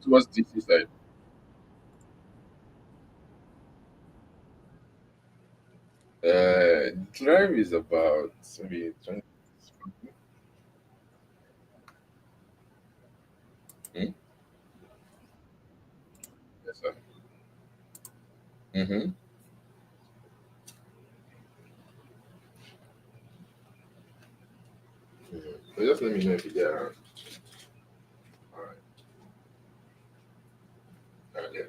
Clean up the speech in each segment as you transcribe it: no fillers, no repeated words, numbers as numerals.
towards DC side. Drive is about maybe 20. Hmm? Yes, sir. Mm-hmm. So just let me know if you get around. All right. Yeah.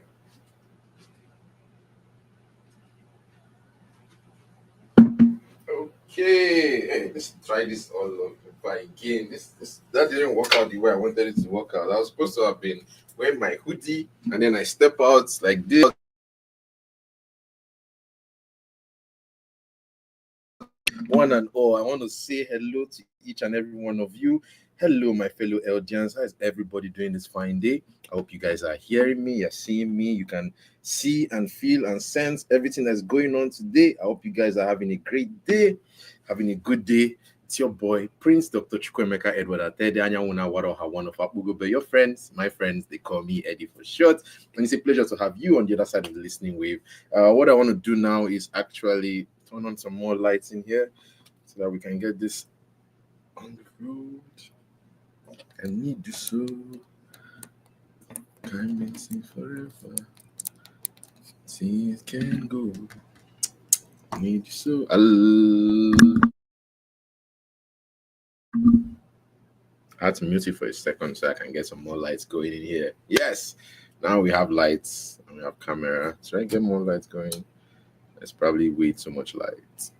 Okay. Hey, let's try this all over again. This that didn't work out the way I wanted it to work out. I was supposed to have been wearing my hoodie and then I step out like this. One and all, I want to say hello to each and every one of you. Hello, my fellow Eldians. How is everybody doing this fine day? I hope you guys are hearing me, you're seeing me, you can see and feel and sense everything that's going on today. I hope you guys are having a great day, having a good day. It's your boy, Prince Dr. Chukwemeka Edward Atede Anyawuna Waroha, one of Abugo. But your friends, my friends, they call me Eddy4SHoT. And it's a pleasure to have you on the other side of the listening wave. What I want to do now is actually turn on some more lights in here so that we can get this on the road. I need you so. Can't maintain forever. Things can go. Need you so. I had to mute it for a second so I can get some more lights going in here. Yes. Now we have lights and we have camera. Should I get more lights going? There's probably way too much light.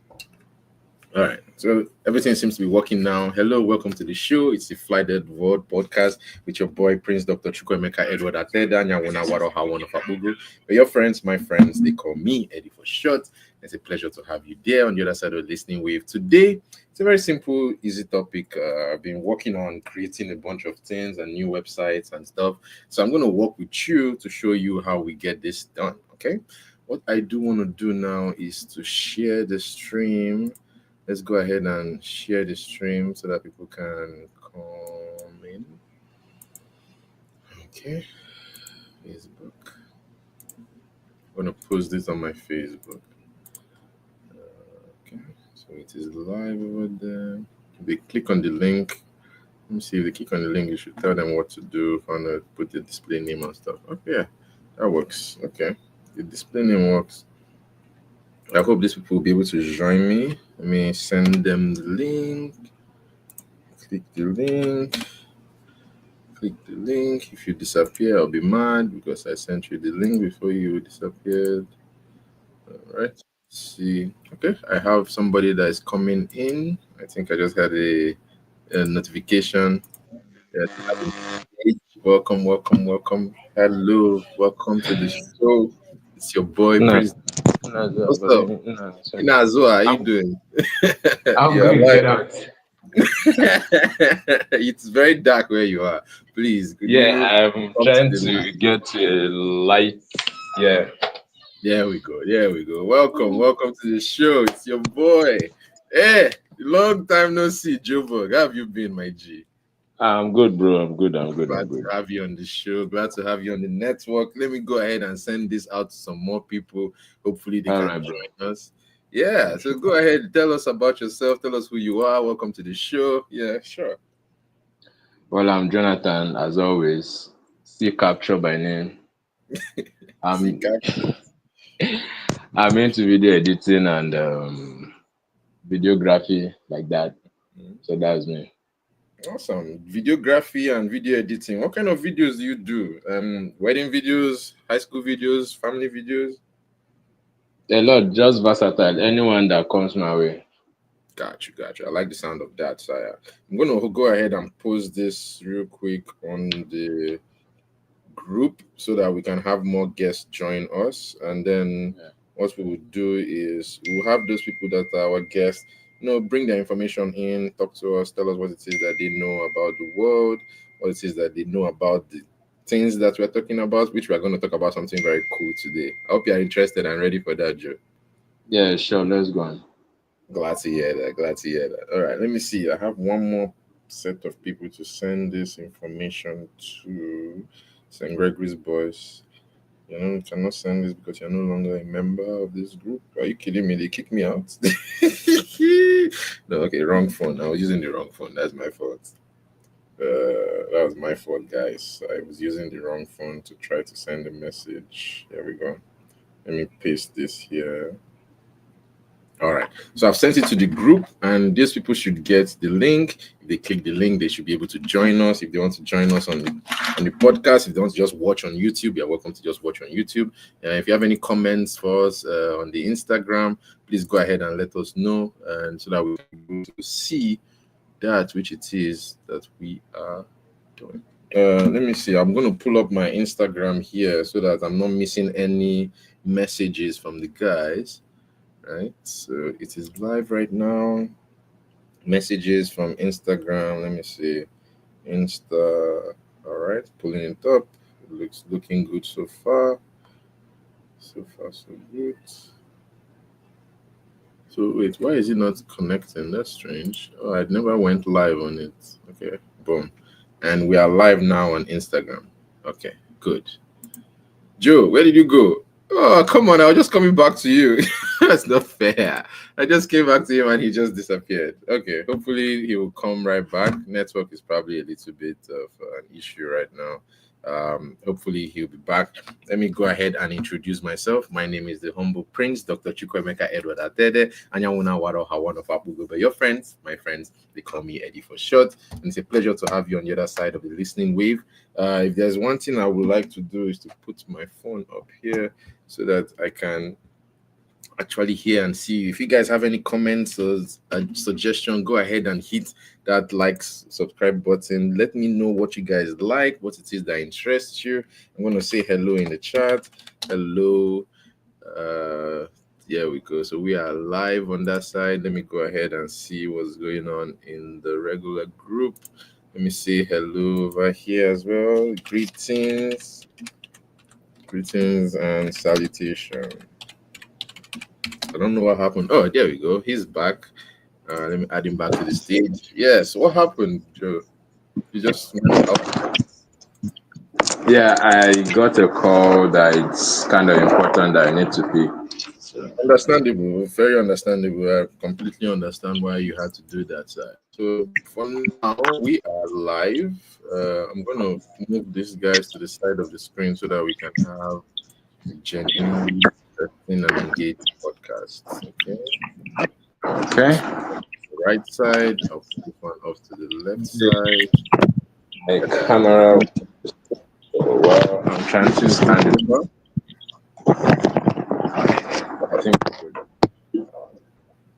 All right, so everything seems to be working now. Hello, welcome to the show. It's the Fly Dead World podcast with your boy Prince Dr. Chukwemeka Edward Ateda Nyawuna Waroha one of Abugu. But your friends, my friends, they call me Eddy4SHoT. It's a pleasure to have you there on the other side of the listening wave. Today, it's a very simple, easy topic. I've been working on creating a bunch of things and new websites and stuff. So I'm going to work with you to show you how we get this done. Okay. What I do want to do now is to share the stream. Let's go ahead and share the stream so that people can come in. Okay, Facebook. I'm gonna post this on my Facebook. Okay, so it is live over there. They click on the link. Let me see if they click on the link. You should tell them what to do. Find out, put the display name and stuff. Okay, yeah, that works. Okay, the display name works. I hope these people will be able to join me. Let me send them the link. Click the link. Click the link. If you disappear, I'll be mad because I sent you the link before you disappeared. All right. See. Okay. I have somebody that is coming in. I think I just had a notification. That welcome, welcome, welcome. Hello. Welcome to the show. It's your boy, No, Prince. no, no, What's up? no, sorry. Inazo, how you I'm doing? I'm You're good. Get alive. out. It's very dark where you are. Please, could you Yeah, I'm come to trying the light? to get to a light. Yeah, There we go. There we go. Welcome. Welcome to the show. It's your boy. Hey, long time no see, Joburg. How have you been, my G? I'm good, bro. I'm good. I'm good. I'm Glad to good. have you on the show. Glad to have you on the network. Let me go ahead and send this out to some more people. Hopefully, they All can right, bro. join us. Yeah. So go ahead. Tell us about yourself. Tell us who you are. Welcome to the show. Yeah, sure. Well, I'm Jonathan, as always. Still capture by name. See, I'm capture. I'm into video editing and videography like that. So that's me. Awesome. Videography and video editing. What kind of videos do you do? Wedding videos, high school videos, family videos? A lot, just versatile. Anyone that comes my way. Got you, got you. I like the sound of that. So I'm gonna go ahead and post this real quick on the group so that we can have more guests join us. And then Yeah. what we will do is we'll have those people that are our guests, bring their information in, talk to us, tell us what it is that they know about the world, what it is that they know about the things that we're talking about, which we're going to talk about something very cool today. I hope you're interested and ready for that, Joe. Yeah, sure. Let's go on. Glad to hear that. Glad to hear that. All right, let me see. I have one more set of people to send this information to. St. Gregory's Boys. You know, you cannot send this because you're no longer a member of this group. Are you kidding me? They kicked me out. No, okay, wrong phone. I was using the wrong phone. That's my fault. That was my fault, guys. I was using the wrong phone to try to send a message. There we go. Let me paste this here. All right. So I've sent it to the group, and these people should get the link. If they click the link, they should be able to join us. If they want to join us on the podcast, if they want to just watch on YouTube, you're welcome to just watch on YouTube. And if you have any comments for us on the Instagram, please go ahead and let us know, and so that we can be able to see that which it is that we are doing. Let me see. I'm going to pull up my Instagram here so that I'm not missing any messages from the guys. Right, so it is live right now. Messages from Instagram. Let me see. Insta. All right, pulling it up. It looking good so far. So far, so good. So wait, why is it not connecting? That's strange. Oh, I never went live on it. Okay, boom. And we are live now on Instagram. Okay, good. Joe, where did you go? Oh, come on. I was just coming back to you. That's not fair. I just came back to him and he just disappeared. Okay, hopefully he will come right back. Network is probably a little bit of an issue right now. Hopefully he'll be back. Let me go ahead and introduce myself. My name is the humble prince, Dr. Chukwemeka Edward Atede. Anyawuna Waro Hawan of Abugo. Your friends, my friends, they call me Eddy4SHoT. And it's a pleasure to have you on the other side of the listening wave. If there's one thing I would like to do is to put my phone up here so that I can actually hear and see. If you guys have any comments or a suggestion, go ahead and hit that subscribe button. Let me know what you guys like, what it is that interests you. I'm going to say hello in the chat. Hello. There we go. So we are live on that side. Let me go ahead and see what's going on in the regular group. Let me say hello over here as well. Greetings and salutation. I don't know what happened. Oh, there we go. He's back. Let me add him back to the stage. Yes. What happened, Joe? You just went up. Yeah, I got a call that it's kind of important that I need to pick. So. Understandable. Very understandable. I completely understand why you had to do that. So for now, we are live. I'm going to move these guys to the side of the screen so that we can have a genuinely interesting and engaged podcast. Okay. Okay. Right side. I'll put this one off to the left side. My camera. Well, I'm trying to stand it up. I think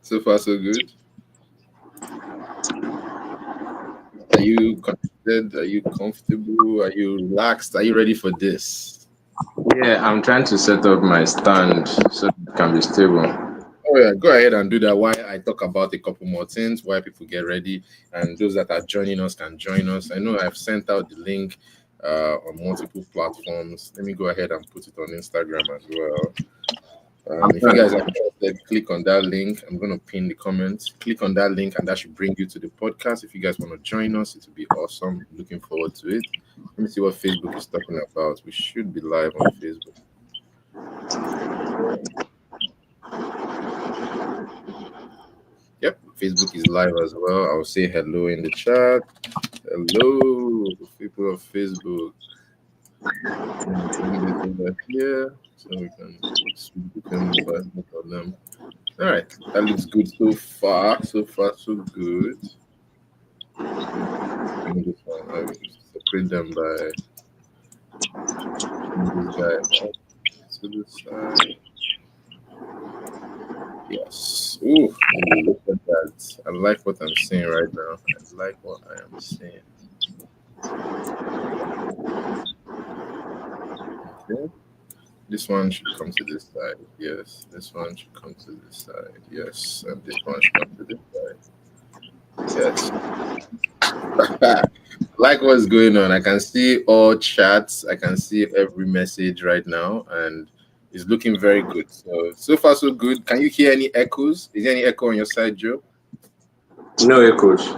so far so good. Are you connected? Are you comfortable? Are you relaxed? Are you ready for this? Yeah, I'm trying to set up my stand so it can be stable. Oh yeah, go ahead and do that while I talk about a couple more things, why people get ready, and those that are joining us can join us. I know I've sent out the link on multiple platforms. Let me go ahead and put it on Instagram as well. If you guys are interested, click on that link. I'm going to pin the comments. Click on that link, and that should bring you to the podcast. If you guys want to join us, it will be awesome. Looking forward to it. Let me see what Facebook is talking about. We should be live on Facebook. Yep, Facebook is live as well. I'll say hello in the chat. Hello, people of Facebook. Bring this over here so we can look at them. All right, that looks good so far. So far, so good. Bring this one. I will separate them by this guy to the side. Yes. Ooh, look at that. I like what I'm seeing right now. I like what I am seeing. Okay. This one should come to this side. Yes. This one should come to this side. Yes. And this one should come to this side. Yes. Like what's going on. I can see all chats. I can see every message right now. And it's looking very good. So far, so good. Can you hear any echoes? Is there any echo on your side, Joe? No echoes.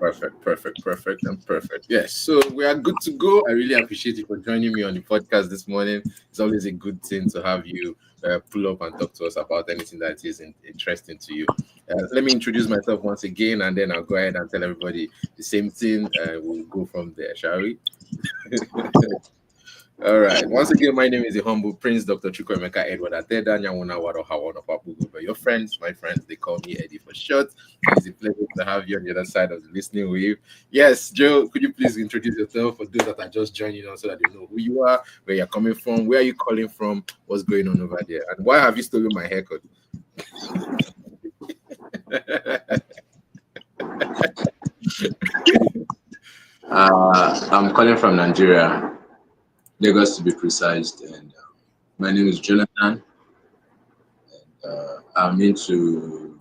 Perfect. Yes, so we are good to go. I really appreciate you for joining me on the podcast this morning. It's always a good thing to have you pull up and talk to us about anything that is interesting to you. Let me introduce myself once again, and then I'll go ahead and tell everybody the same thing. We'll go from there, shall we? All right. Once again, my name is the humble Prince Dr. Chukwemeka Edward Ateda Nyawuna Wado Hawana Papugu. But your friends, my friends, they call me Eddy4SHoT. It's a pleasure to have you on the other side of the listening wave. Yes, Joe, could you please introduce yourself for those that are just joining us so that they know who you are, where you're coming from, where are you calling from, what's going on over there, and why have you stolen my haircut? I'm calling from Nigeria, Lagos to be precise, and my name is Jonathan. I'm into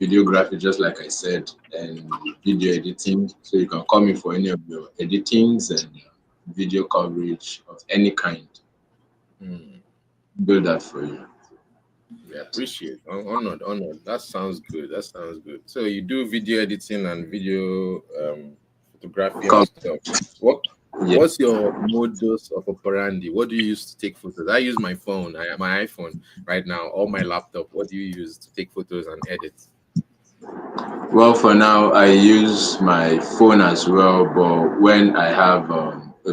videography, just like I said, and video editing. So you can call me for any of your editings and video coverage of any kind. Build that for you. Yeah, appreciate. Honored. That sounds good. So you do video editing and video photography and stuff. What's your modus of operandi? What do you use to take photos? I use my phone. My iPhone right now, or my laptop. What do you use to take photos and edit? Well, for now, I use my phone as well. But when I have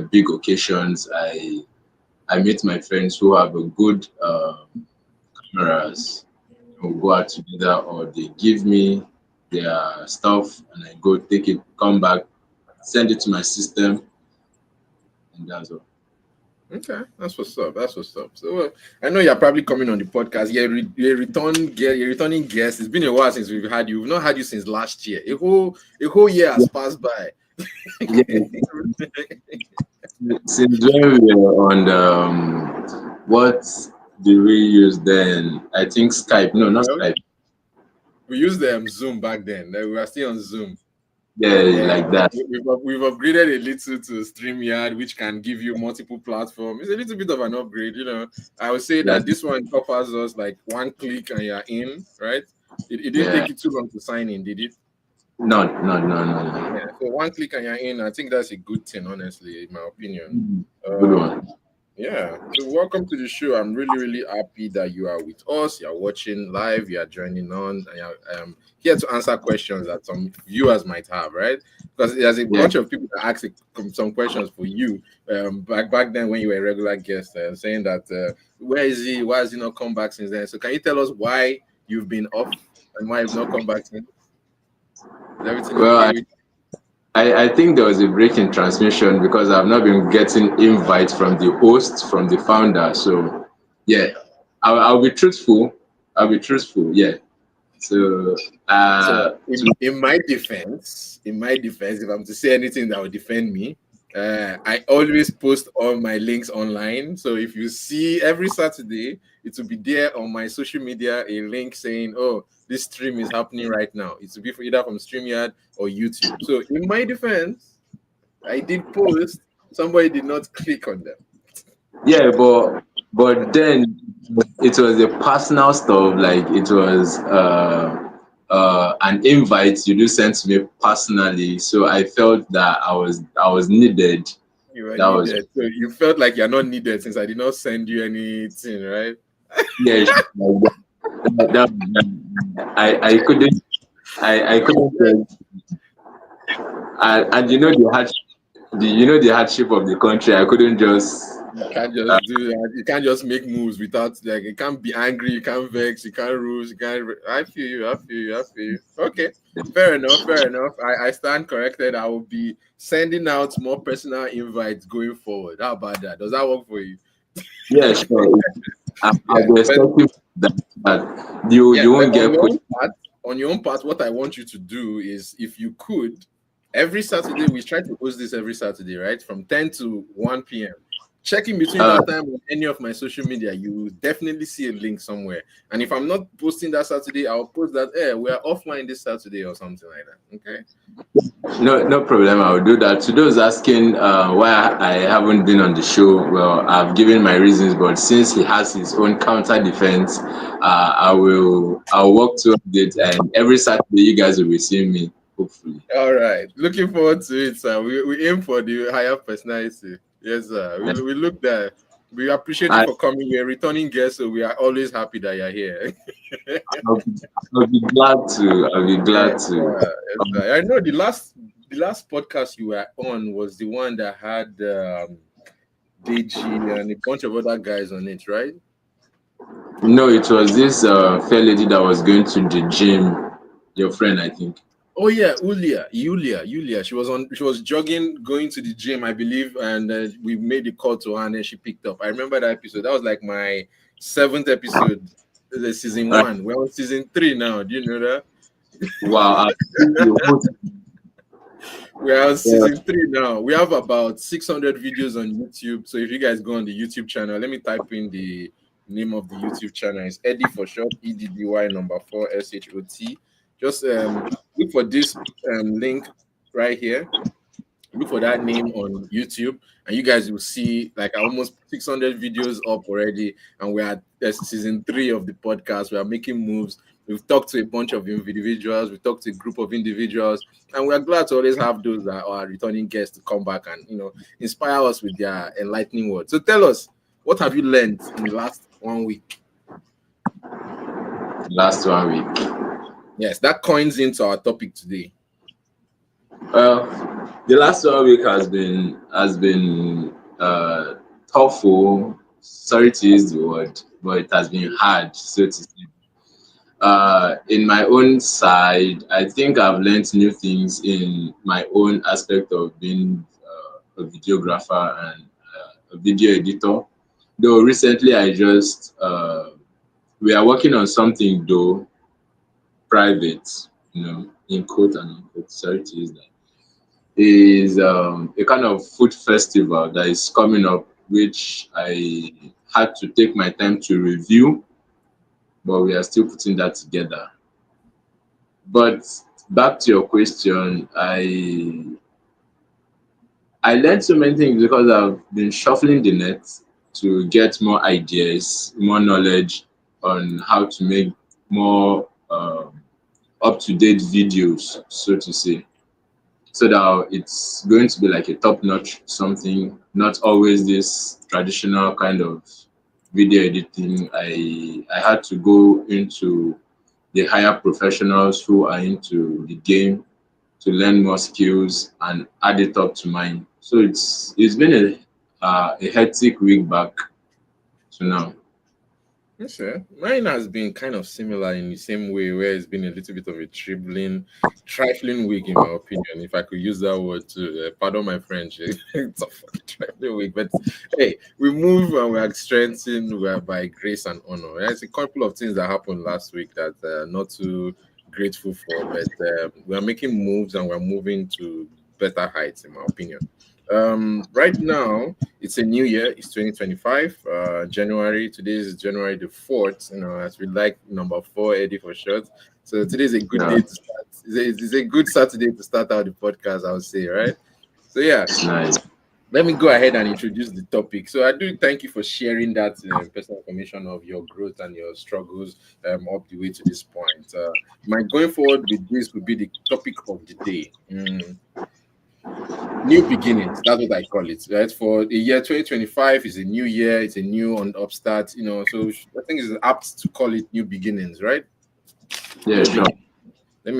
big occasions, I meet my friends who have a good cameras. We'll go out together, or they give me their stuff, and I go take it, come back, send it to my system, and that's all. Okay, that's what's up. So I know you're probably coming on the podcast. You're a returning guest. It's been a while since we've had you. We've not had you since last year. A whole year has passed by. Yeah. Since when we were on what did we use then? I think Skype. No, not Well, Skype. we used Zoom back then. Like, we were still on Zoom. Yeah, like that. We've upgraded a little to StreamYard, which can give you multiple platforms. It's a little bit of an upgrade, I would say that this one offers us like one click and you're in, right? It didn't take you too long to sign in, did it? No. Yeah, so one click and you're in. I think that's a good thing, honestly, in my opinion. Good one. Yeah. So welcome to the show. I'm really, really happy that you are with us. You're watching live. You are joining on, and you're here to answer questions that some viewers might have, right? Because there's a bunch of people that ask some questions for you. Back then when you were a regular guest, saying that where is he? Why has he not come back since then? So can you tell us why you've been off and why you've not come back since? Is everything okay with you? I think there was a break in transmission because I've not been getting invites from the host, from the founder. So, yeah, I'll be truthful. Yeah. So, in my defense, if I'm to say anything that would defend me, I always post all my links online. So if you see every Saturday, it will be there on my social media, a link saying, "Oh, this stream is happening right now." It will be either from StreamYard or YouTube. So in my defense, I did post. Somebody did not click on them. yeah, but then it was a personal stuff. Like it was an invite you do send to me personally. So I felt that I was needed. You were needed. So you felt like you're not needed since I did not send you anything, right? Yeah, I couldn't. I couldn't. And the hardship of the country. I couldn't just. You can't just do that. You can't just make moves without like. You can't be angry. You can't vex. You can't ruse. You can't. I feel you. Okay, fair enough. I stand corrected. I will be sending out more personal invites going forward. How about that? Does that work for you? Yeah, sure. I'll be expecting that you won't get put. On your own part, what I want you to do is, if you could, every Saturday, we try to host this every Saturday, right? From 10 to 1 p.m. Check in between that time on any of my social media. You will definitely see a link somewhere. And if I'm not posting that Saturday, I'll post that, hey, we're offline this Saturday or something like that. Okay? No problem. I'll do that. To those asking why I haven't been on the show, well, I've given my reasons, but since he has his own counter defense, I'll work towards it. And every Saturday, you guys will be seeing me. hopefully. All right. Looking forward to it, sir. We aim for the higher personality. Yes, sir. Yeah. We look there. We appreciate you I, for coming. We're returning guests, so we are always happy that you're here. I'll be glad to. I'll be glad Yes, to. yes, sir. I know the last podcast you were on was the one that had Deji and a bunch of other guys on it, right? No, it was this fair lady that was going to the gym. Your friend, I think. Oh yeah, Yulia. She was jogging, going to the gym, I believe, and we made the call to her, and then she picked up. I remember that episode. That was like my seventh episode, the season All right. one. We're on season three now. Do you know that? Wow. You host- We're on yeah, season three now. We have about 600 videos on YouTube. So if you guys go on the YouTube channel, let me type in the name of the YouTube channel. It's Eddy4SHoT, EDDY number 4SHOT. Just look for this link right here. Look for that name on YouTube, and you guys will see like almost 600 videos up already. And we're at season three of the podcast. We are making moves. We've talked to a bunch of individuals. We talked to a group of individuals, and we're glad to always have those that are returning guests to come back and inspire us with their enlightening words. So tell us, what have you learned in the last 1 week? last 1 week. Yes, that coins into our topic today. Well, the last 1 week has been tough. Oh, sorry to use the word, but it has been hard, so to say. In my own side, I think I've learned new things in my own aspect of being a videographer and a video editor. Though recently I just we are working on something though private, in quote and unquote. Sorry to use that. Is a kind of food festival that is coming up, which I had to take my time to review, but we are still putting that together. But back to your question, I learned so many things because I've been shuffling the net to get more ideas, more knowledge on how to make more up to date videos, so to say. So that it's going to be like a top notch something, not always this traditional kind of video editing. I had to go into the higher professionals who are into the game to learn more skills and add it up to mine. So it's been a hectic week back to now. Yes, sir. Mine has been kind of similar in the same way, where it's been a little bit of a trifling week, in my opinion. If I could use that word to pardon my French, it's a fucking trifling week. But hey, we move and we are strengthened by grace and honor. There's a couple of things that happened last week that not too grateful for, but we are making moves and we're moving to better heights, in my opinion. Right now, it's a new year. It's 2025, January. Today is January the 4th, as we like number four, Eddie for short. So today is a good Yeah, day to start. It's a good Saturday to start out the podcast, I would say, right? So, yeah, it's nice. let me go ahead and introduce the topic. So, I do thank you for sharing that personal information of your growth and your struggles up the way to this point. My going forward with this would be the topic of the day. New beginnings, that's what I call it, right? For the year 2025 is a new year, it's a new on upstart, so I think it's apt to call it new beginnings, right? Yeah, New sure. beginnings. Let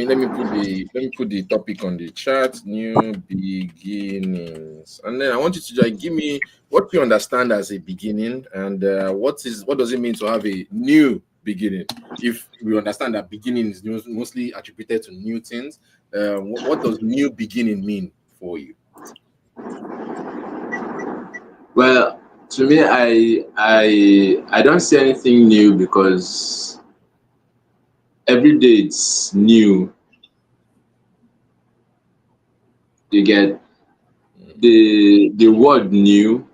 me put the topic on the chat. New beginnings, and then I want you to just give me what you understand as a beginning, and what does it mean to have a new beginning. If we understand that beginning is mostly attributed to new things, what does new beginning mean for you? Well, to me, I don't see anything new because every day it's new. You get the word new.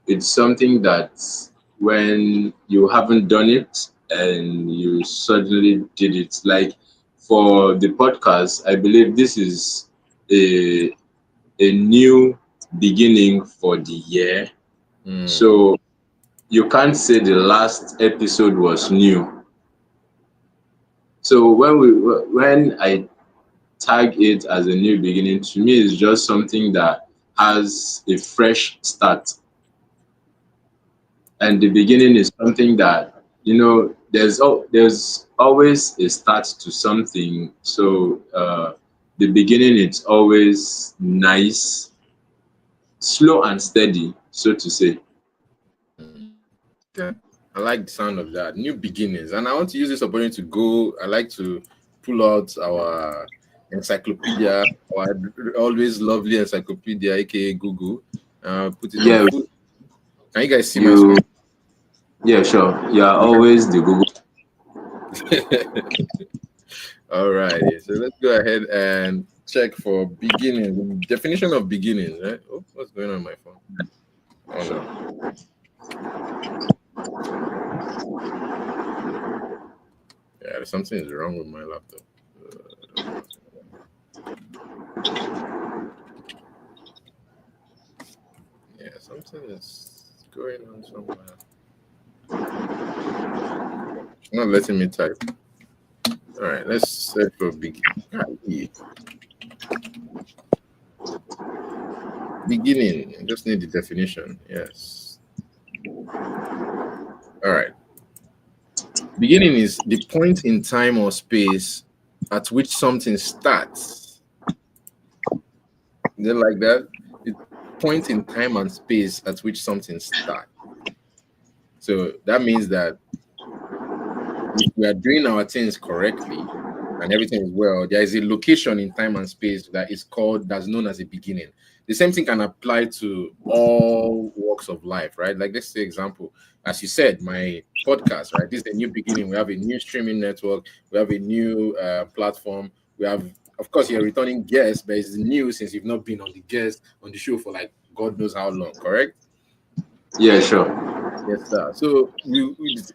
It's something that when you haven't done it and you suddenly did it, like for the podcast, I believe this is a a new beginning for the year. Mm. So you can't say the last episode was new. So when I tag it as a new beginning, to me is just something that has a fresh start. And the beginning is something that, there's always a start to something. So the beginning, it's always nice, slow and steady, so to say. Okay. I like the sound of that. New beginnings. And I want to use this opportunity to go. I like to pull out our encyclopedia, our always lovely encyclopedia, aka Google. Put it on Yeah, full. Can you guys see my you screen? yeah, sure. You are Yeah. always the Google. All righty. So let's go ahead and check for beginning. Definition of beginnings, right? Oh, what's going on my phone? Oh no. Yeah, something is wrong with my laptop. Yeah, something is going on somewhere. It's not letting me type. All right, let's search for beginning. I just need the definition. Yes. All right. Beginning is the point in time or space at which something starts. Is it like that? The point in time and space at which something starts. So that means that if we are doing our things correctly and everything is well, there is a location in time and space that's known as a beginning. The same thing can apply to all walks of life, right? Like let's say example, as you said, my podcast, right? This is a new beginning. We have a new streaming network, we have a new platform, we have, of course, you're returning guest, but it's new since you've not been on the show for like God knows how long, correct? Yeah, sure. Yes, sir. So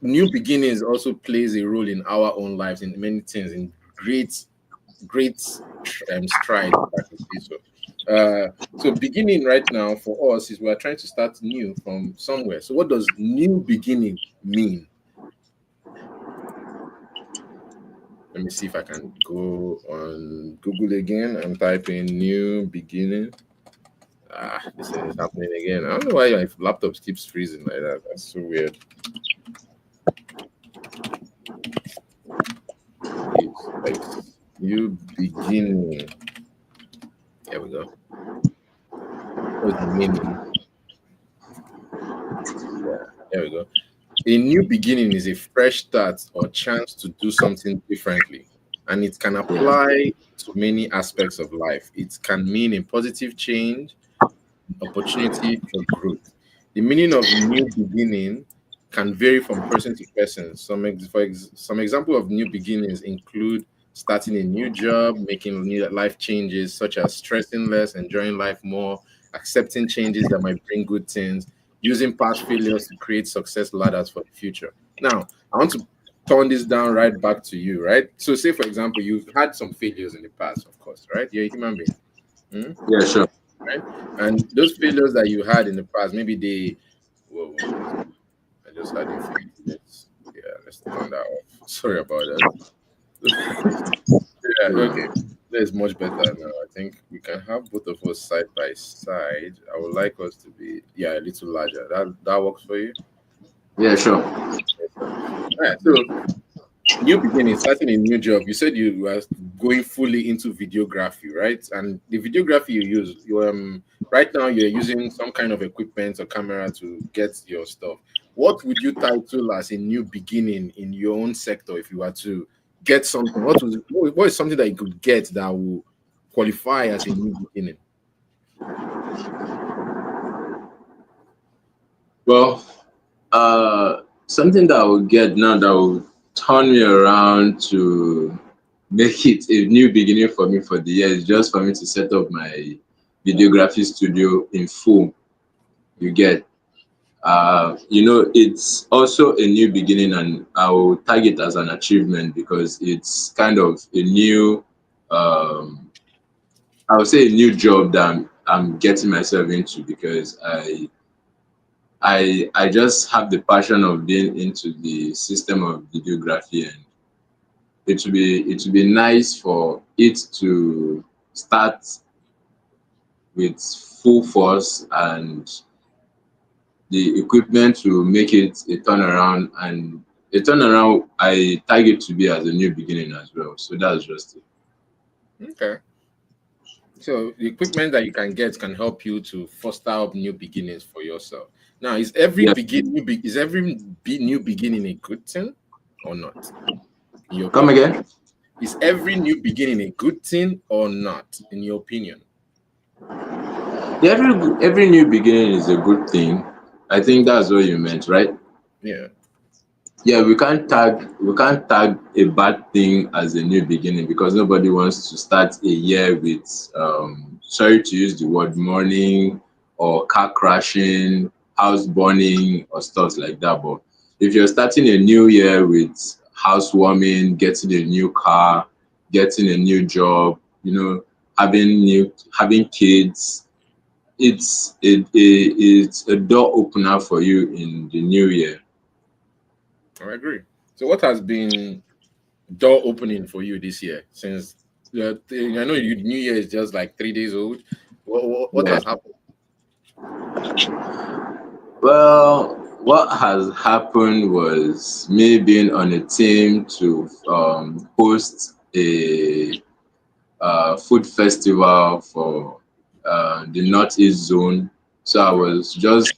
new beginnings also plays a role in our own lives in many things, in great strides, if I could say so. So beginning right now for us is we are trying to start new from somewhere. So what does new beginning mean? Let me see if I can go on Google again and type in new beginning. This thing is happening again. I don't know why my laptop keeps freezing like that. That's so weird. It's like new beginning. There we go. What's the meaning? Yeah, there we go. A new beginning is a fresh start or chance to do something differently, and it can Yeah. apply to many aspects of life. It can mean a positive change, opportunity for growth. The meaning of new beginning can vary from person to person. Some example of new beginnings include starting a new job, making new life changes such as stressing less, enjoying life more, accepting changes that might bring good things, using past failures to create success ladders for the future. Now, I want to turn this down right back to you, right? So, say for example, you've had some failures in the past, of course, right? You're a human being. Hmm? Yeah, sure. Right? And those failures that you had in the past, maybe they, whoa, I just had a few incidents. Yeah, let's turn that off. Sorry about that. Yeah, okay. That's much better now. I think we can have both of us side by side. I would like us to be, yeah, a little larger. That works for you? Yeah, sure. Yes, sir. All right. So new beginning, starting a new job. You said you were going fully into videography, right? And the videography you use, right now you're using some kind of equipment or camera to get your stuff. What would you title as a new beginning in your own sector if you were to get something? What is something that you could get that will qualify as a new beginning? Well, something that I will get now that will turn me around to make it a new beginning for me for the year is just for me to set up my videography studio in full. You get, it's also a new beginning, and I will tag it as an achievement because it's kind of a new, um, I would say, a new job that I'm getting myself into because I just have the passion of being into the system of videography, and it would be nice for it to start with full force, and the equipment will make it a turnaround, and a turnaround I target to be as a new beginning as well. So that's just it. Okay. So the equipment that you can get can help you to foster up new beginnings for yourself. Now, is every Yeah. new beginning a good thing or not? In your Come opinion, again? is every new beginning a good thing or not? In your opinion, Yeah, every new beginning is a good thing. I think that's what you meant, right? yeah, Yeah, we can't tag a bad thing as a new beginning, because nobody wants to start a year with sorry to use the word mourning, or car crashing, house burning, or stuff like that. But if you're starting a new year with housewarming, getting a new car, getting a new job, having kids, it's a door opener for you in the new year. I agree. So, what has been door opening for you this year? Since I know New Year is just like 3 days old. What Yeah. has happened? Well, what has happened was me being on a team to host a food festival for the Northeast Zone. So I Wow. was just,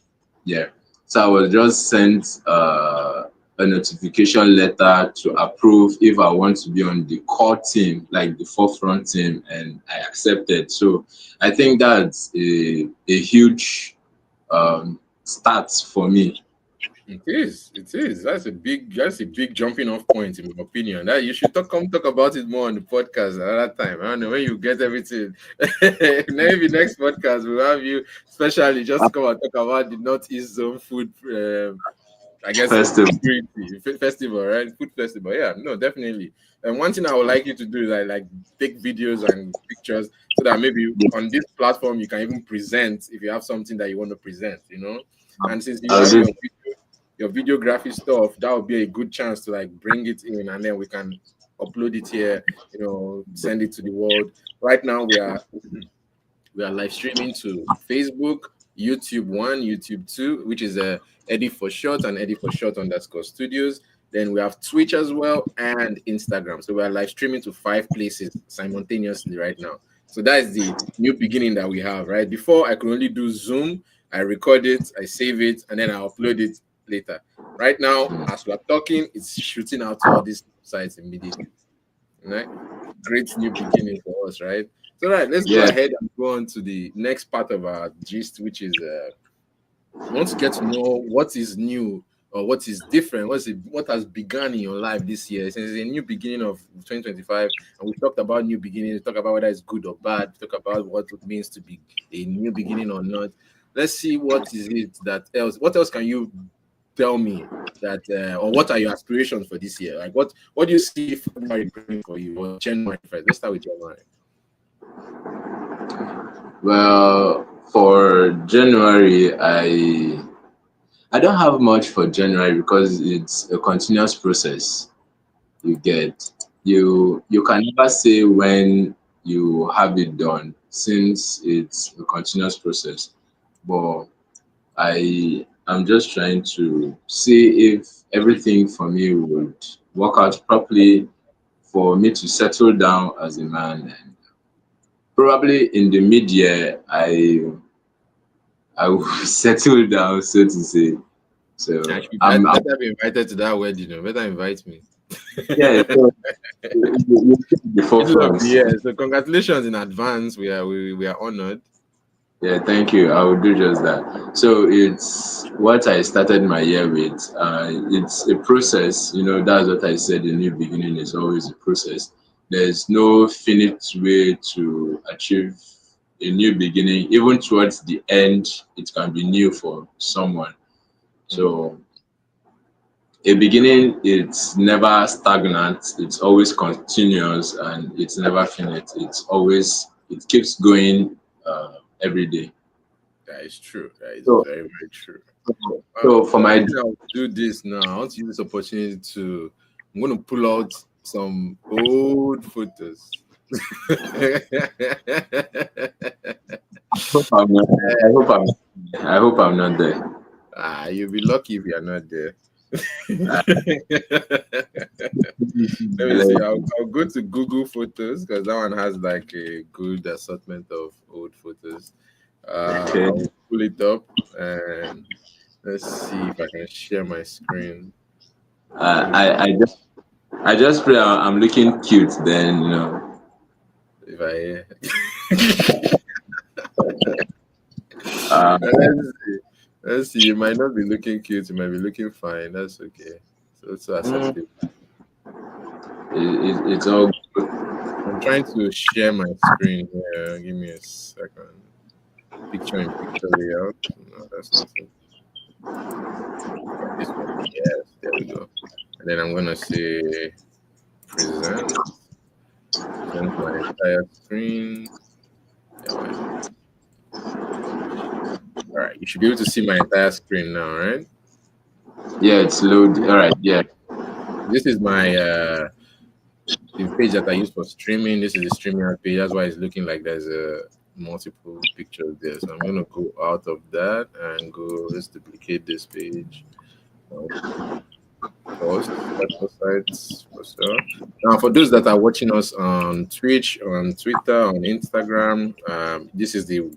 yeah. So I was just sent a notification letter to approve if I want to be on the core team, like the forefront team, and I accepted. So I think that's a huge start for me. It is. It is. That's a big jumping off point in my opinion. That you should talk about it more on the podcast another time. I don't know when you get everything. Maybe next podcast we'll have you specially just to come and talk about the Northeast Zone food. I guess Festival. security festival, right? Food festival. Yeah, no, definitely. And one thing I would like you to do is like take videos and pictures so that maybe on this platform you can even present if you have something that you want to present. And since you I'll have do. your videography stuff, that would be a good chance to like bring it in and then we can upload it here, send it to the world. Right now we are live streaming to Facebook, YouTube one, YouTube two, which is Eddy4SHoT and Eddy4SHoT underscore studios. Then we have Twitch as well and Instagram. So we are live streaming to 5 places simultaneously right now. So that is the new beginning that we have, right? Before I could only do Zoom, I record it, I save it, and then I upload it later. Right now, as we are talking, it's shooting out to all these sites immediately. Right? Great new beginning for us, right? So, right, let's go Yeah. ahead and go on to the next part of our gist, which is we want to get to know what is new or what is different, what has begun in your life this year. Since it's a new beginning of 2025, and we talked about new beginnings, we talk about whether it's good or bad, we talk about what it means to be a new beginning or not. Let's see what else can you tell me that or what are your aspirations for this year? Like what do you see February bringing for you or January first? Let's start with January. Well, for January, I don't have much for January because it's a continuous process. You get you can never say when you have it done, since it's a continuous process. But I'm just trying to see if everything for me would work out properly for me to settle down as a man, and probably in the mid-year I will settle down, so to say. I So should I'm better be invited to that wedding. Better invite me. yeah. So you take the Middle of forefront. the year. So congratulations in advance. We are honored. Yeah, thank you. I will do just that. So it's what I started my year with. It's a process. That's what I said. The new beginning is always a process. There's no finite way to achieve a new beginning. Even towards the end, it can be new for someone. Mm. So a beginning, it's never stagnant. It's always continuous, and it's never finite. It keeps going every day. That is true. That is So, very, very true. so for One my thing I'll do this now. I want to use this opportunity to. I'm going to pull out some old photos. Hope I'm not, I hope I'm. I hope I'm not there. You'll be lucky if you're not there. Uh, Let me see. I'll go to Google Photos because that one has like a good assortment of old photos. okay. I'll pull it up and let's see if I can share my screen. Uh, Let me I I just I just pray I'm looking cute. Then if I uh, let's see. Let's see. You might not be looking cute. You might be looking fine. That's okay. So mm, acceptable. it's all good. I'm trying to share my screen here. Give me a second. Picture in picture layout. No, that's not it. This one. Yes, there we go. And then I'm gonna say present. Present my entire screen. Yeah, why not? All right, you should be able to see my entire screen now, right? Yeah, it's load. All right. Yeah. This is my the page that I use for streaming. This is the streaming out page. That's why it's looking like there's a multiple pictures there. So I'm gonna go out of that and go. Let's duplicate this page. I'll post special sites for sure. Now, for those that are watching us on Twitch, on Twitter, on Instagram, this is the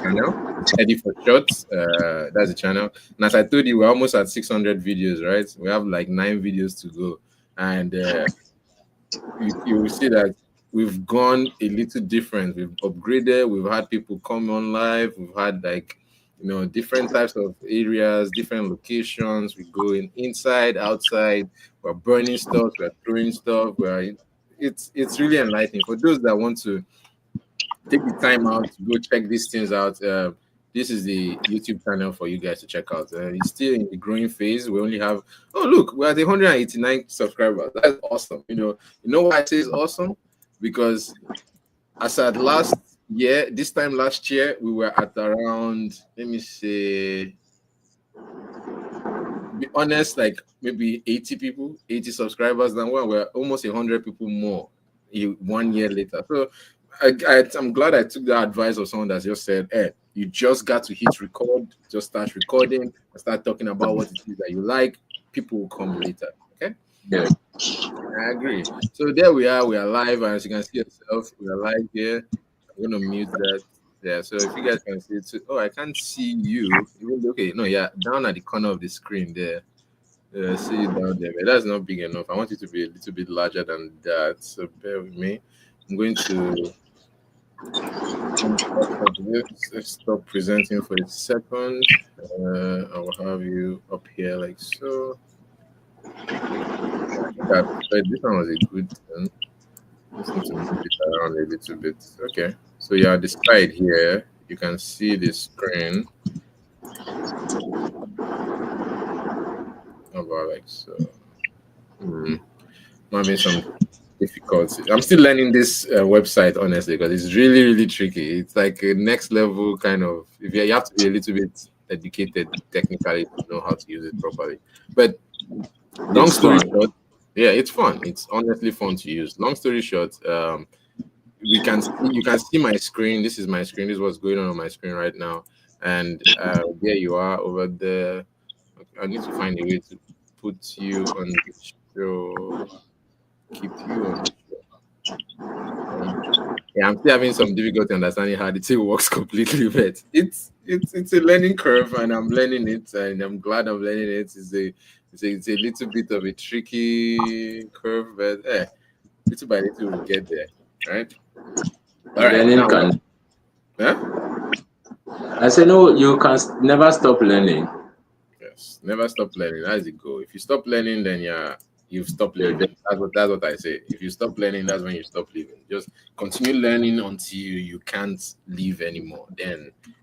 channel. It's Eddy4SHoT. That's the channel. And as I told you, we're almost at 600 videos, right? We have like 9 videos to go, and you will see that we've gone a little different. We've upgraded. We've had people come on live. We've had like different types of areas, different locations. We go in inside, outside. We're burning stuff. We're throwing stuff. It's really enlightening for those that want to take the time out to go check these things out. This is the YouTube channel for you guys to check out. It's still in the growing phase. We only have look, we're at 189 subscribers. That's awesome. You know why I say it's awesome? Because as at last year, this time last year, we were at around, let me say, to be honest, like maybe 80 people, 80 subscribers. Then we're almost 100 people more 1 year later. So I'm glad I took that advice of someone that just said, "Hey, you just got to hit record, just start recording, and start talking about what it is that you like. People will come later." Okay, Yeah. I agree. So there we are. We are live, and as you can see yourself, we are live here. I'm gonna mute that. Yeah. So if you guys can see it, oh, I can't see you. Okay, no, yeah, down at the corner of the screen there. See it down there, but that's not big enough. I want it to be a little bit larger than that. So bear with me. I'm going to come off of this. Let's stop presenting for a second. I will have you up here like so. I think I prepared this one was a good one. Just need to move it around a little bit. Okay. So yeah, the side here, you can see the screen. How about like so? I'm having some difficulty. I'm still learning this website honestly because it's really really tricky. It's like a next level kind of. If you have to be a little bit educated technically to know how to use it properly. But long It's story fun. short, yeah, it's fun. It's honestly fun to use. Long story short, you can see my screen. This is my screen. This is what's going on my screen right now. And there you are over there. I need to find a way to put you on the show. Keep you on the show. Yeah, I'm still having some difficulty understanding how the thing works completely, but it's a learning curve, and I'm learning it, and I'm glad I'm learning it. It's a little bit of a tricky curve, but little by little we'll get there, right? All right, Learning now, can. huh? I say no. You can never stop learning. Yes, never stop learning. That's the goal. If you stop learning, then you've stopped You're living. That's what I say. If you stop learning, that's when you stop living. Just continue learning until you can't live anymore.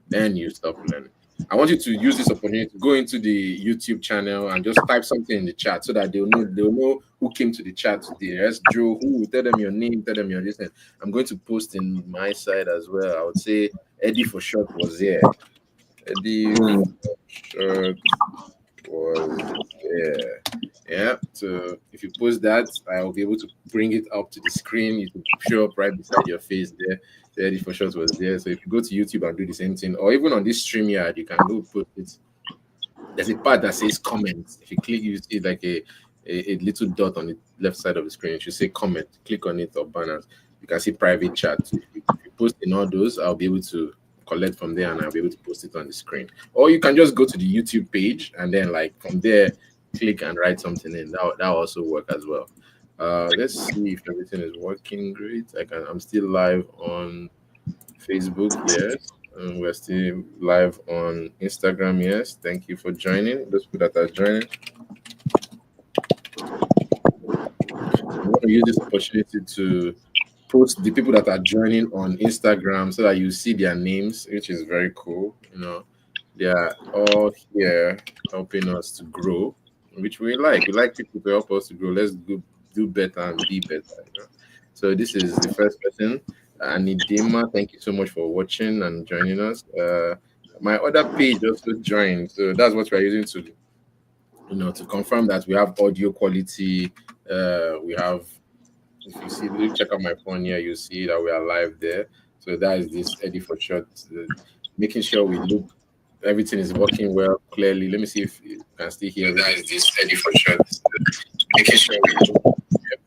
Then you stop learning. I want you to use this opportunity to go into the YouTube channel and just type something in the chat so that they'll know who came to the chat today. That's Joe. Who tell them your name, tell them your listen. I'm going to post in my side as well. I would say Eddy4SHoT was here. Eddy Mm. for Short was there. Yeah. So if you post that, I will be able to bring it up to the screen. It will show up right beside your face there. The Eddy for short was there. So if you go to YouTube and do the same thing, or even on this StreamYard, you can go put it. There's a part that says comments. If you click, you see like a little dot on the left side of the screen. It should say comment. Click on it or banners. You can see private chat. So if you post in all those, I'll be able to collect from there and I'll be able to post it on the screen. Or you can just go to the YouTube page and then like from there click and write something in. That also work as well. Let's see if everything is working great. I'm still live on Facebook, yes. And we're still live on Instagram, yes. Thank you for joining. Those people that are joining. I want to use this opportunity to post the people that are joining on Instagram so that you see their names, which is very cool. They are all here helping us to grow, which we like. We like people to help us to grow. Let's do better and be better. So this is the first person, Anidema. Thank you so much for watching and joining us. My other page also joined, so that's what we're using to confirm that we have audio quality. We have, if you see, look, check out my phone here, you see that we are live there. So that is this Eddy4SHoT, making sure we look, everything is working well, clearly. Let me see if you can still hear. That is this Eddy4SHoT, making sure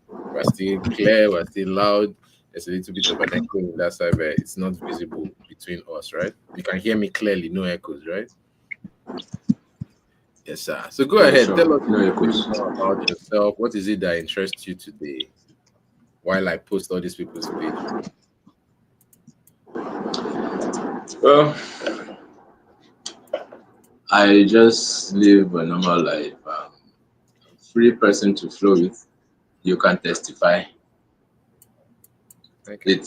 we're still clear, we're still loud. There's a little bit of an echo in that side, but it's not visible between us, right? You can hear me clearly, no echoes, right? Yes, sir. So go ahead, Sure. tell us No a little bit echoes. more about yourself. What is it that interests you today while I post all these people's pages? Well, I just live a normal life. Free person to flow with. You can testify. Okay.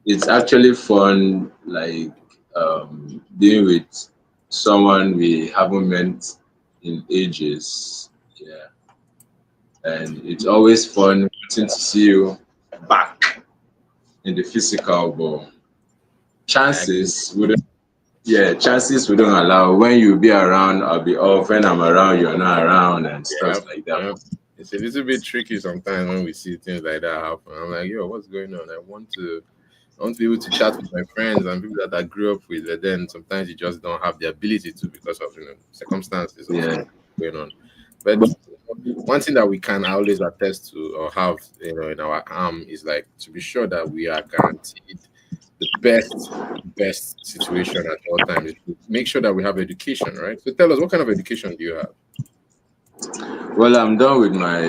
It's actually fun, like being with someone we haven't met in ages. Yeah, and it's always fun wanting to see you back in the physical, but I agree. chances wouldn't. Yeah, chances wouldn't allow. When you be around, I'll be off. When I'm around, you're not around, and Yeah, stuff like that. yeah. It's a little bit tricky sometimes when we see things like that happen. I'm like, yo, what's going on? I want to be able to chat with my friends and people that I grew up with, but then sometimes you just don't have the ability to because of circumstances or Yeah, stuff going on. But one thing that we can always attest to or have in our arm is like to be sure that we are guaranteed the best situation at all times. Make sure that we have education, right? So tell us, what kind of education do you have? well, I'm done with my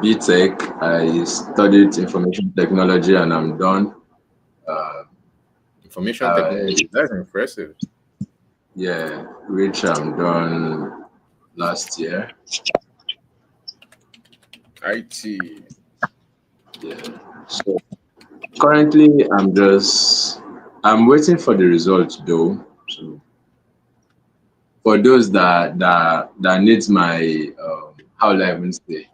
BTech. I studied information technology and I'm done. Uh, Information I, technology. That's impressive. yeah, which I'm done last year. IT. Yeah. So currently, I'm waiting for the results though. So for those that needs my how will I even say,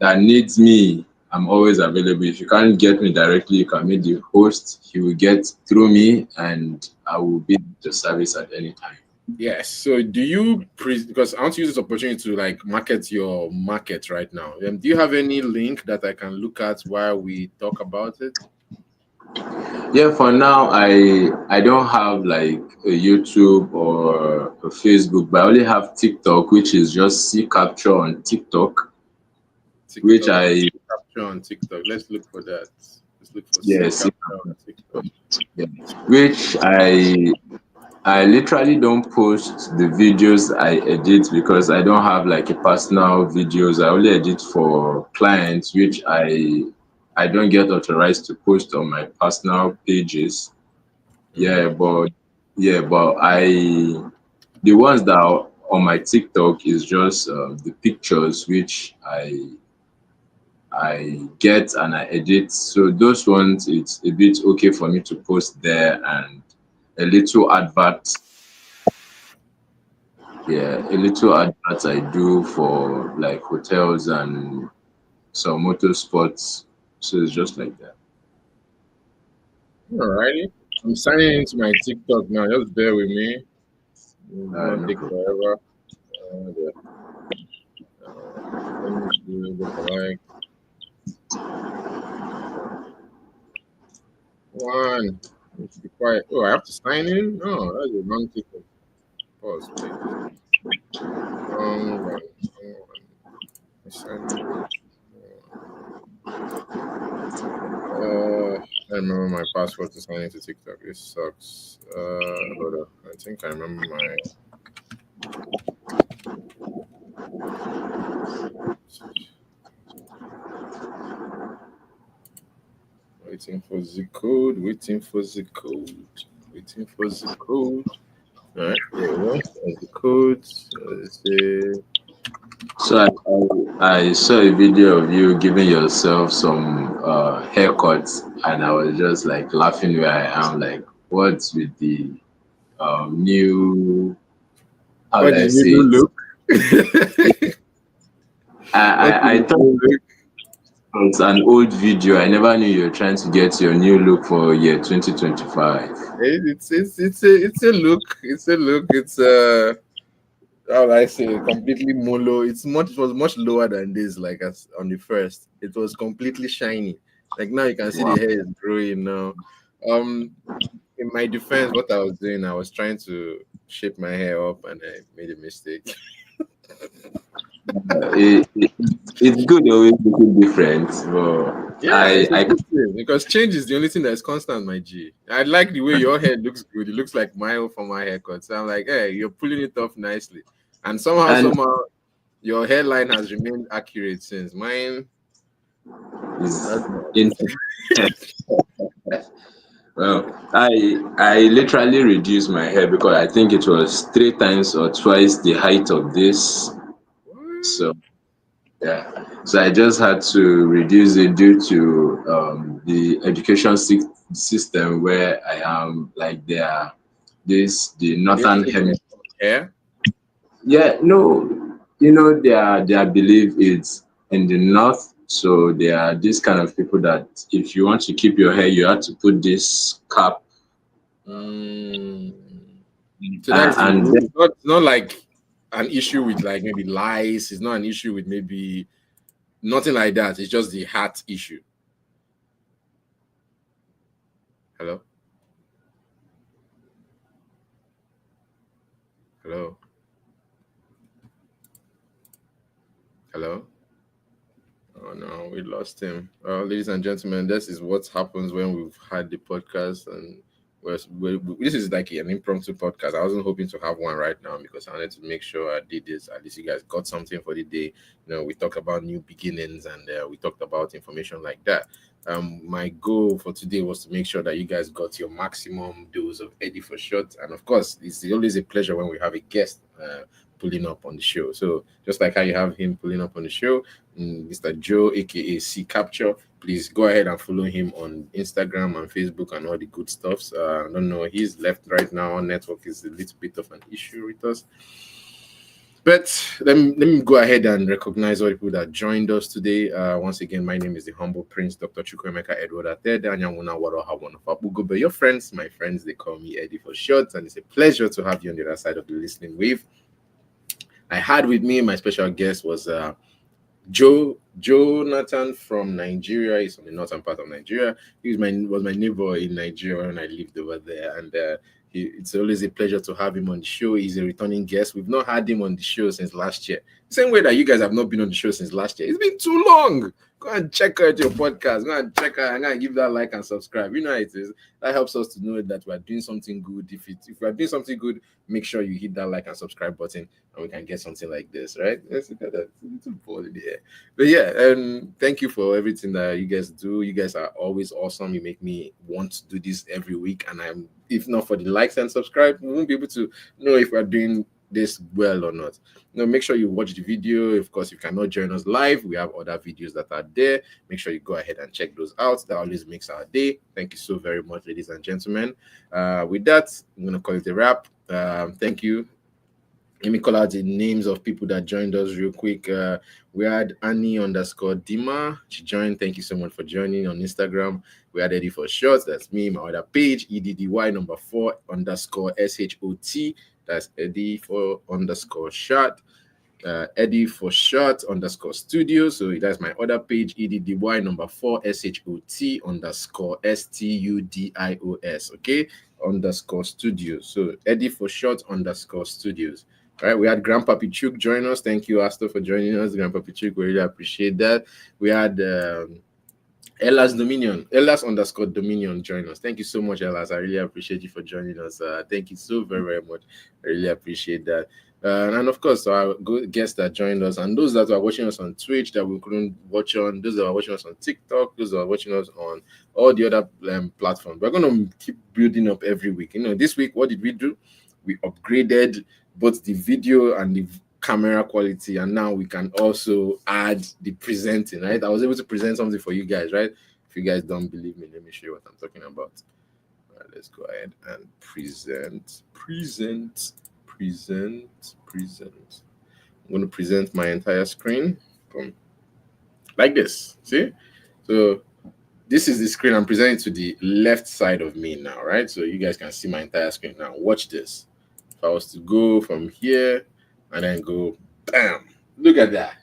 that needs me, I'm always available. If you can't get me directly, you can meet the host. He will get through me, and I will be at the service at any time. Yes. So do you because I want to use this opportunity to like market your market right now. Do you have any link that I can look at while we talk about it? Yeah, for now, I don't have like a YouTube or a Facebook, but I only have TikTok, which is just C capture on TikTok, which TikTok. I Capture on TikTok. Let's look for that. Let's look for C yeah, C capture on TikTok. yeah, which I literally don't post the videos I edit because I don't have like a personal videos. I only edit for clients, which I don't get authorized to post on my personal pages. Yeah, Mm-hmm. but the ones that are on my TikTok is just the pictures which I get and I edit. So those ones it's a bit okay for me to post there and a little advert. Yeah, a little advert I do for like hotels and some motorsports. So it's just like that. Alrighty. I'm signing into my TikTok now. Just bear with me. It will not No take problem. forever. Yeah. You look alike. One. Let's be quiet. Oh, I have to sign in? No, that's a wrong ticket. Pause, please. Wrong one. Wrong one. Sign in. I remember my password to sign into TikTok. This sucks. Hold on. I think I remember my. Waiting for the code. Waiting for the code. Waiting for the code. All right, there we go. There's the code. Let's see. So I saw a video of you giving yourself some haircuts, and I was just like laughing where I am. Like, what's with the new? How What would I the say new it? look? What I the thought new look? it's an old video. I never knew you were trying to get your new look for year 2025. It's a look. It's a look. It's how would I say completely molo. It was much lower than this. Like as on the first, it was completely shiny. Like now you can see the Wow. hair is growing now. Um, in my defense, what I was doing, I was trying to shape my hair up, and I made a mistake. It, it, it's good always looking different, but Yeah, it's a I good thing because change is the only thing that's constant, my G. I like the way your hair looks good. It looks like mine for my haircut. So I'm like, hey, you're pulling it off nicely. And and somehow, your hairline has remained accurate since mine. is That's in not. well, I literally reduced my hair because I think it was three times or twice the height of this. What? So yeah, so I just had to reduce it due to the education system where I am. Like there are the Are they northern taking hemisphere. hair? Yeah, no, you know their belief is in the north. So there are this kind of people that if you want to keep your hair, you have to put this cap. Mm. So that is the And rule. then, It's not like an issue with like maybe lice. It's not an issue with maybe nothing like that. It's just the hat issue. Hello? Hello? Hello? Oh no, we lost him. Ladies and gentlemen, this is what happens when we've had the podcast, and this is like an impromptu podcast. I wasn't hoping to have one right now because I wanted to make sure I did this. At least you guys got something for the day. We talked about new beginnings, and we talked about information like that. My goal for today was to make sure that you guys got your maximum dose of Eddy4SHoT, and of course, it's always a pleasure when we have a guest pulling up on the show. So just like how you have him pulling up on the show, Mr. Joe, aka C Capture. Please go ahead and follow him on Instagram and Facebook and all the good stuffs. I don't know, he's left right now. Our network is a little bit of an issue with us. But let me go ahead and recognize all the people that joined us today. Once again, my name is the humble prince, Dr. Chukwemeka Edward Atede, Anyamuna Waro Hawana. Your friends, my friends, they call me Eddy4SHoT, and it's a pleasure to have you on the other side of the listening wave. I had with me my special guest was Jonathan from Nigeria. He's from the northern part of Nigeria. Was my neighbor in Nigeria when I lived over there, and it's always a pleasure to have him on the show. He's a returning guest. We've not had him on the show since last year. Same way that you guys have not been on the show since last year. It's been too long. Go and check out your podcast. Go and check out and give that like and subscribe. You know how it is. That helps us to know that we're doing something good. If we're doing something good, make sure you hit that like and subscribe button, and we can get something like this, right? Let's look at that. It's a little ball in the air. But yeah, thank you for everything that you guys do. You guys are always awesome. You make me want to do this every week, and if not for the likes and subscribe, we won't be able to know if we're doing this well or not. Make sure you watch the video. Of course, if you cannot join us live, we have other videos that are there. Make sure you go ahead and check those out. That always makes our day. Thank you so very much, ladies and gentlemen. With that, I'm gonna call it a wrap. Thank you. Let me call out the names of people that joined us real quick. We had Annie _ Dima. She joined. Thank you so much for joining on Instagram. We had Eddy4SHoT. That's me, my other page. EDDY _4 _ SHOT. That's Eddy4 _ Shot. Eddy4SHoT underscore studio. So that's my other page, EDDY number 4SHOT underscore STUDIOS. Okay, underscore studios. So Eddy4SHoT underscore studios. All right, we had Grandpapi Chuk join us. Thank you, Astor, for joining us. Grandpapi Chuk, we really appreciate that. We had Ellas underscore Dominion join us. Thank you so much, Ellas. I really appreciate you for joining us. Thank you so very, very much. I really appreciate that. And of course, our good guests that joined us, and those that are watching us on Twitch that we couldn't watch on, those that are watching us on TikTok, those that are watching us on all the other platforms. We're going to keep building up every week. This week, what did we do? We upgraded both the video and the camera quality, and now we can also add the presenting. Right, I was able to present something for you guys. Right, if you guys don't believe me, let me show you what I'm talking about. All right, let's go ahead and present. I'm going to present my entire screen. Boom. Like this. See? So this is the screen. I'm presenting to the left side of me now, right? So you guys can see my entire screen now. Watch this. If I was to go from here and then go, bam, look at that.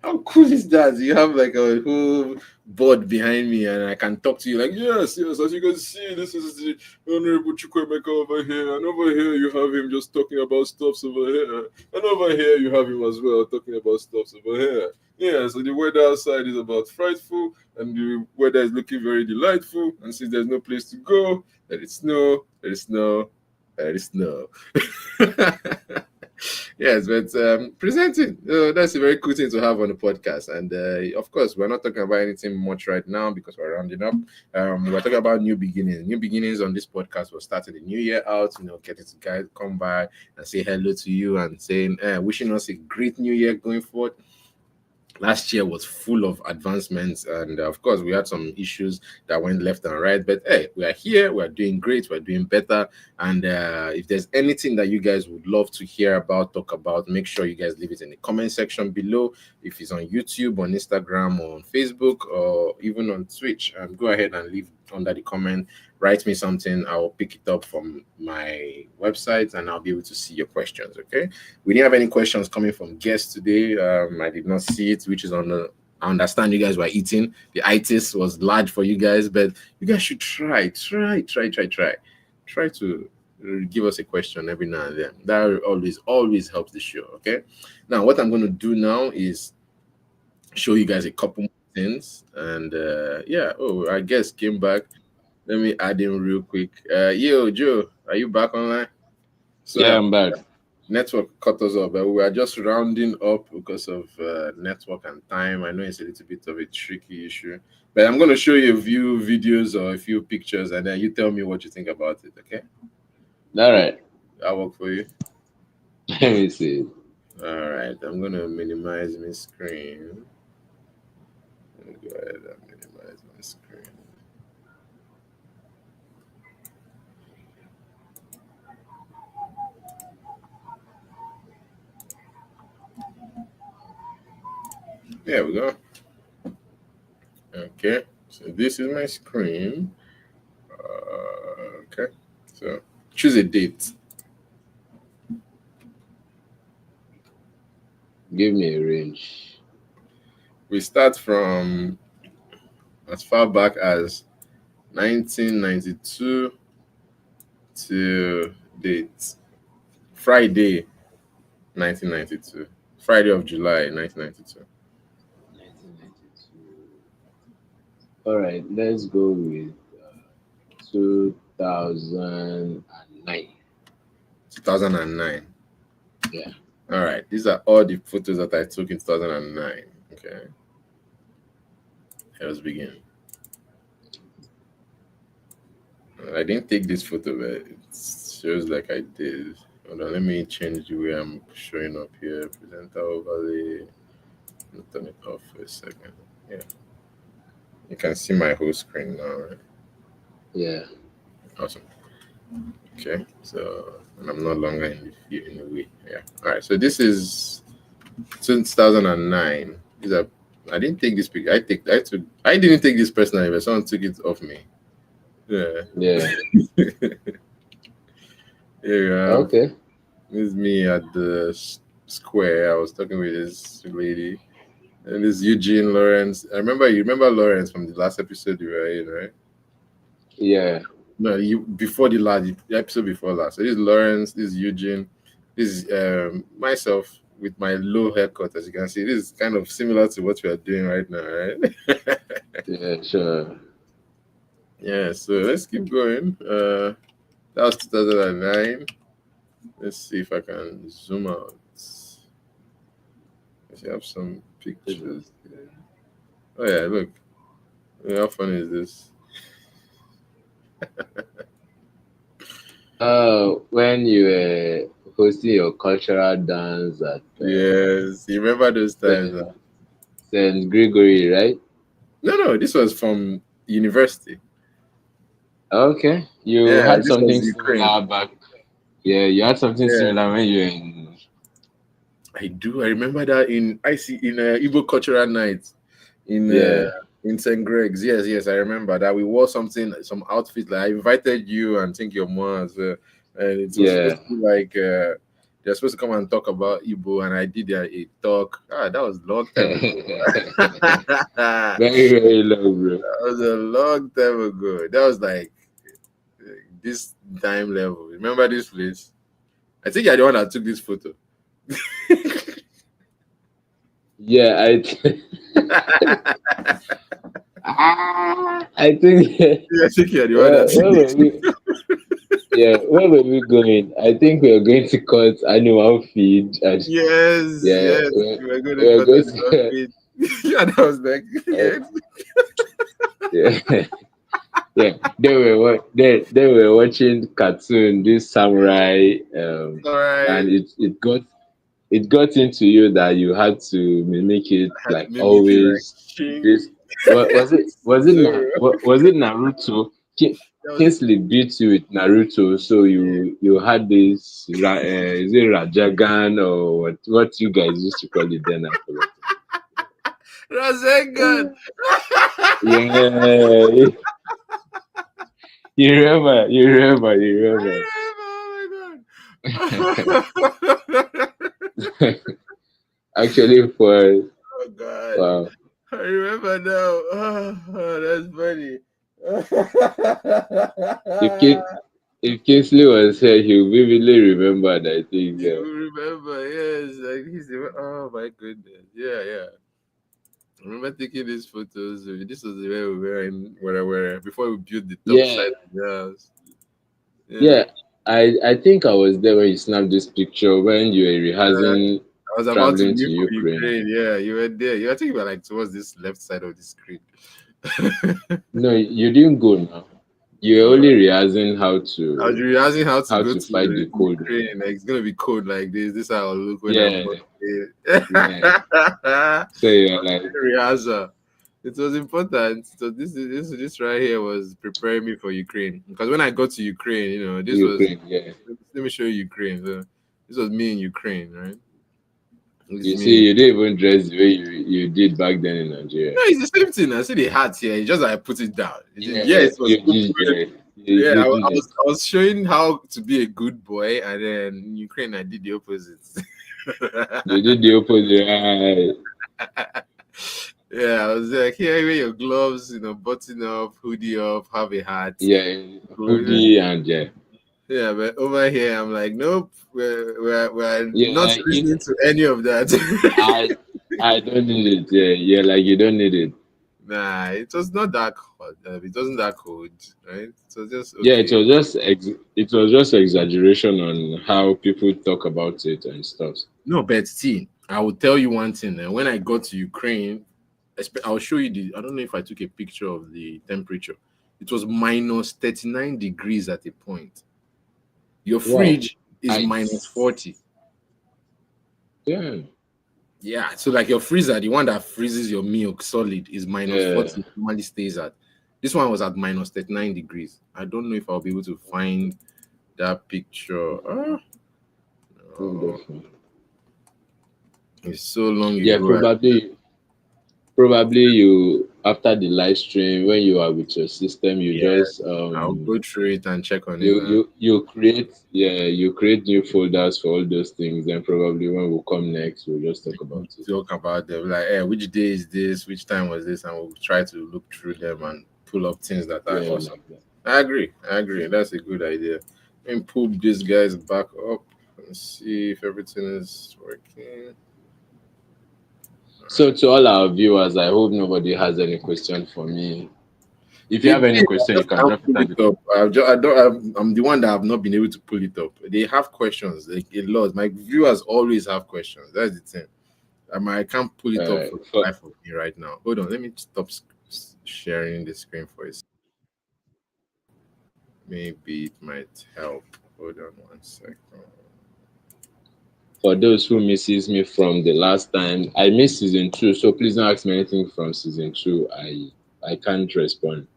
How cool is that? You have like a whole board behind me and I can talk to you like, yes, as you can see, this is the Honorable Chukwemeka over here, and over here you have him just talking about stuffs over here, and over here you have him as well talking about stuffs over here. Yeah, so the weather outside is about frightful and the weather is looking very delightful, and since there's no place to go, let it snow, let it snow, let it snow. Yes, but presenting, that's a very cool thing to have on the podcast. And of course, we're not talking about anything much right now because we're rounding up. We're talking about new beginnings. New beginnings on this podcast will start the new year out, getting to guys come by and say hello to you and saying, wishing us a great new year going forward. Last year was full of advancements, and of course, we had some issues that went left and right. But hey, we are here, we're doing great, we're doing better. And if there's anything that you guys would love to hear about, talk about, make sure you guys leave it in the comment section below. If it's on YouTube, on Instagram, or on Facebook, or even on Twitch, go ahead and leave under the comment. Write me something. I'll pick it up from my website and I'll be able to see your questions. Okay. We didn't have any questions coming from guests today. I did not see it, which is on the. I understand you guys were eating. The itis was large for you guys, but you guys should try to give us a question every now and then. That always helps the show. Okay. Now, what I'm going to do now is show you guys a couple more things, and our guest came back. Let me add him real quick. Yo, Joe, are you back online? So yeah, I'm back. Network cut us off, but we are just rounding up because of network and time. I know it's a little bit of a tricky issue, but I'm going to show you a few videos or a few pictures, and then you tell me what you think about it, okay? All right. I'll work for you. Let me see. All right, I'm going to minimize my screen. Let me go ahead and minimize my screen. There we go. Okay, so this is my screen. Okay, so choose a date. Give me a range. We start from as far back as 1992 to date. Friday, 1992. Friday of July, 1992. 1992. All right, let's go with 2009. 2009. Yeah. All right, these are all the photos that I took in 2009. Okay. Let's begin. I didn't take this photo, but it shows like I did. Hold on, let me change the way I'm showing up here. Presenter overlay. Turn it off for a second. Yeah. You can see my whole screen now, right? Yeah. Awesome. Okay, so and I'm no longer in the way. Yeah. All right. So this is 2009. These are. I didn't take this picture. I didn't take this personally, but someone took it off me. Yeah. Yeah. Yeah. Okay. This is me at the square. I was talking with this lady. And this Eugene Lawrence. I remember you remember Lawrence from the last episode you were in, right? Yeah. No, you before the episode before last. So this is Lawrence, this is Eugene, this is myself with my low haircut, as you can see. This is kind of similar to what we are doing right now, right? Yeah, sure. Yeah, so let's keep going. That was 2009. Let's see if I can zoom out. Let's have some pictures. Oh yeah, look. How funny is this? When you were hosting your cultural dance at Yes, you remember those times? Saint, Saint Gregory, right? No, this was from university. Okay. You Yeah, had this was something Ukraine. similar back. Yeah, you had something Yeah, similar when you were in. I do. I remember that in IC in Igbo cultural night Yeah. in St. Greg's. Yes, yes, I remember that we wore something, some outfit. Like I invited you and think your mom as well, and it was supposed Yeah. to be like they're supposed to come and talk about Igbo, and I did a talk. Ah, that was a long time ago. That Very, very low, bro. was a long time ago. That was like this time level. Remember this place? I think you're the one that took this photo. Yeah, I think I think you're the one that took where were this. we? Yeah, where were we going? I think we are going to cut animal feed, and Yes, yeah, yes, we were going to we're cut going it off to it. Yeah, that was like, uh, yes. yeah. Yeah, they were watching cartoon, this samurai, All right. and it got into you that you had to mimic it I had to like mimic it like always. ching. This Zero. was it Naruto? That was Kingsley beat you with Naruto, so you had this is it Rajagan or what you guys used to call it then? I forgot. Rasengan. Yeah, you remember. Oh my god. Actually, for Oh god. wow. I remember now. Oh, that's funny. If King, if Kingsley was here, he would vividly remembered. I think. You remember, yes. Like oh my goodness. Yeah, yeah. I remember taking these photos. This was where we were in where before we built the top Yeah, side of the house. Yeah. yeah. I think I was there when you snapped this picture when you were rehearsing I was about to traveling to leave for Ukraine. Ukraine. Yeah, you were there. I think you were like towards this left side of the screen. No, you didn't go now. You were uh, only rehearsing I was realizing how to how go to to fight the cold. Ukraine. Like it's gonna be cold like this. This is how I'll look when I'm Yeah, not there. yeah. So you're like, Rehearsal. It was important. So this right here was preparing me for Ukraine. Because when I got to Ukraine, this was Ukraine, yeah. let me show you Ukraine. So this was me in Ukraine, right? This is You me. see, you didn't even dress the way you did back then in Nigeria. No, it's the same thing. I see the hat here. It's just that I put it down. Yeah, Yeah, it was open. Yeah, you did it. I was showing how to be a good boy, and then in Ukraine I did the opposite. You did the opposite, right? Yeah, I was like, here, wear your gloves, button up, hoodie up, have a hat. Yeah, Go, hoodie and yeah. yeah, but over here, I'm like, nope, we're Yeah, not like listening to any of that. I I don't need it. Yeah, yeah, like you don't need it. Nah, it was not that hot. It wasn't that cold, right? It was just Yeah, okay. it was just exaggeration on how people talk about it and stuff. No, but see, I will tell you one thing. When I got to Ukraine, I'll show you I don't know if I took a picture of the temperature. It was minus 39 degrees at a point. Your Wow. fridge is I minus 40. yeah. Yeah, so like your freezer, the one that freezes your milk solid, is minus Yeah. 40. It normally stays at. This one was at minus 39 degrees. I don't know if I'll be able to find that picture. No. It's so long Yeah, ago. probably you after the live stream, when you are with your system, you Yeah, just I'll go through it and check on it. you create, yeah, you create new folders for all those things. Then probably when we come next, we'll just talk about it. Talk about them. Like, hey, which day is this? Which time was this? And we'll try to look through them and pull up things that are Yeah, awesome. like that. I agree. I agree. That's a good idea. And pull these guys back up and see if everything is working. So to all our viewers, I hope nobody has any question for me. If you They have any did. I question, you just can can't drop it pull at it the. up. I don't. I'm the one that have not been able to pull it up. They have questions, like a lot. My viewers always have questions. That's the thing. I can't pull it up for the For, life of me right now. Hold on. Let me stop sharing the screen for a second. Maybe it might help. Hold on 1 second. for those who misses me from the last time, I missed season two, so please don't ask me anything from season two. I can't respond.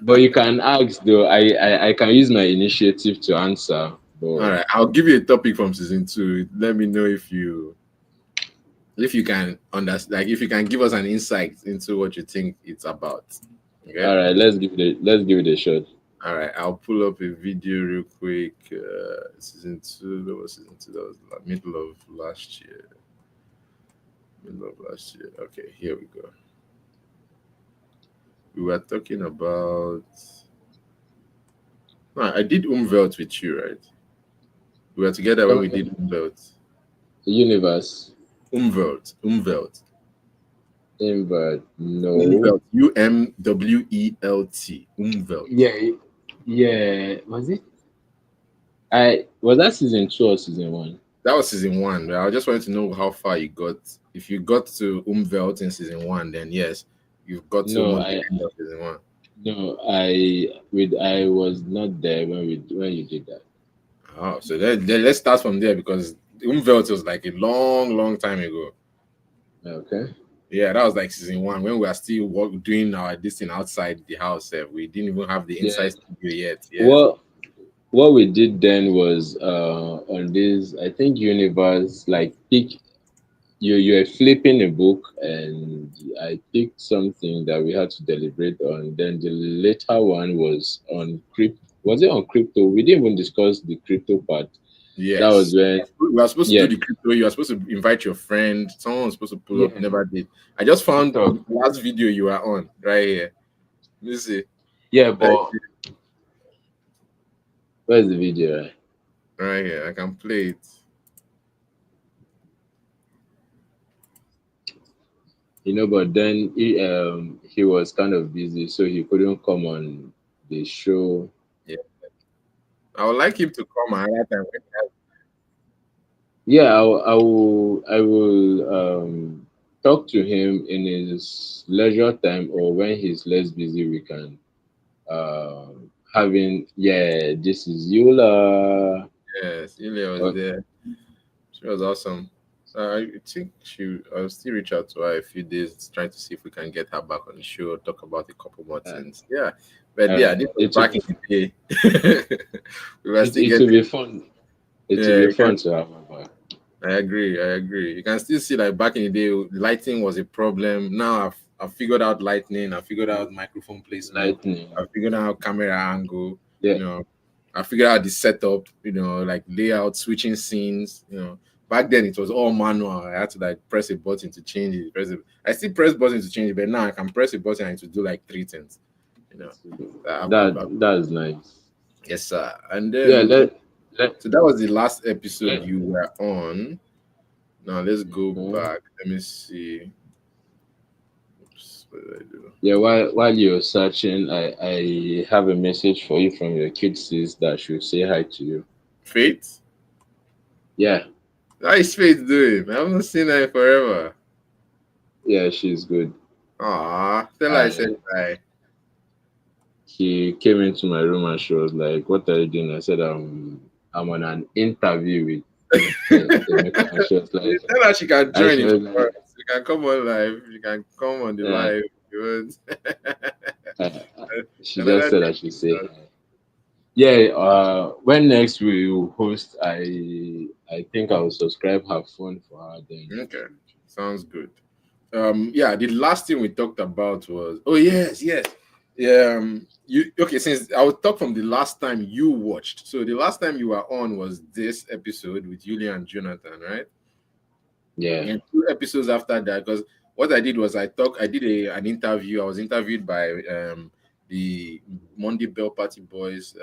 But you can ask though. I can use my initiative to answer. All But right, I'll give you a topic from season two. Let me know if you can understand, like if you can give us an insight into what you think it's about. Okay. all right, let's give it a shot. All right, I'll pull up a video real quick. Season two. That was season two. That was like middle of last year. Middle of last year. Okay, here we go. We were talking about. No, I did Umvelt with you, right? We were together when we did Umvelt. Universe Umvelt. invert no. Umvelt. UMWELT. Umvelt. Yeah, yeah. Was it? I was that season two or season one? That was season one. I just wanted to know how far you got. If you got to Umvelt in season one, then yes, you've got to No, almost the end of season one. I was not there when you did that. Oh, so let's start from there because Umvelt was like a long, long time ago. Okay. Yeah, that was like season one when we were still doing our this thing outside the house. We didn't even have the Yeah. inside studio yet. Yes. What what we did then was on this, I think, universe, like pick, you're flipping a book, and I picked something that we had to deliberate on. Then the later one was on crypto. Was it on crypto? We didn't even discuss the crypto part. That was Yes. when, We were supposed to do yeah, the crypto. You were supposed to invite your friend. Someone was supposed to pull up, yeah, never did. I just to found talk. the last video you were on right here. Let me see. Yeah, Right, but where's the video? Right? right here. I can play it. But then he was kind of busy, so he couldn't come on the show. Yeah. I would like him to come another time. Yeah, I will talk to him in his leisure time, or when he's less busy. We can having, yeah. This is Eula. Yes, Yulia was Uh, there. She was awesome. I think I'll still reach out to her a few days, trying to see if we can get her back on the show, talk about a couple more things. Yeah, but yeah, this was it will back in the day. We were still it will getting. be fun. It will Yeah, be fun to have her back. I agree. I agree. You can still see like back in the day, lighting was a problem. Now I've figured out lighting. I figured out microphone placement. Lightning. I figured out camera angle. Yeah. You know, I figured out the setup. Like layout, switching scenes. Back then it was all manual. I had to like press a button to change it. I still press button to change it, but now I can press a button and it will do like three things. You know, That's nice. yes, sir. And Yeah. then Let so that was the last episode let. you were on. Now let's go Mhm. back. Let me see. Oops, what did I do? Yeah, while you're searching, I have a message for you from your kid sis that should say hi to you. Faith? Yeah, How is Faith doing? I haven't seen her in forever. yeah, she's good. Aw, tell her I said I hi. She came into my room and she was like, "What are you doing?" I said, I'm on an interview with Emeka." And Tell her she can join she if she was like, wants. She can come on live. She can come on the uh, live if you want. she just Another said thing I should she say does. hi. Yeah, when next we will host, I think I will subscribe her phone for her. Then Okay, sounds good. Yeah, the last thing we talked about was, oh yes, yes. Yeah, you okay, since I will talk from the last time you watched. So the last time you were on was this episode with Julia and Jonathan, right? Yeah. And two episodes after that, because what I did was I did an interview. I was interviewed by the Monday Bell Party Boys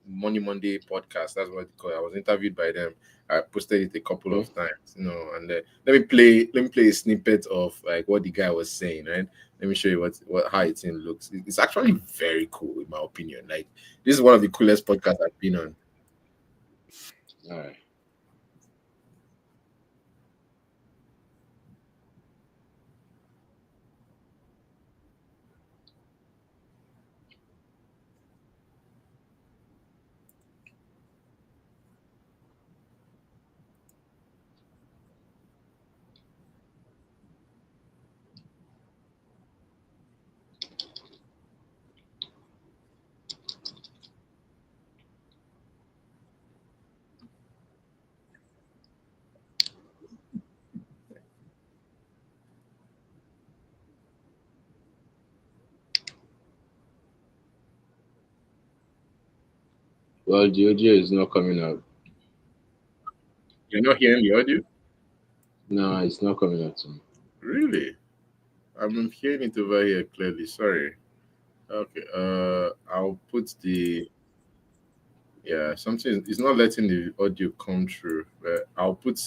Monday podcast. That's what they call it. I was interviewed by them. I posted it a couple Okay. of times, and let me play a snippet of like what the guy was saying, right? Let me show you what how it looks. It's actually very cool in my opinion. Like this is one of the coolest podcasts I've been on. All right. Well, the audio is not coming up. You're not hearing the audio? No, it's not coming up to me. Really? I'm hearing it over here clearly. Sorry. Okay. I'll put the yeah something. It's not letting the audio come through. But I'll put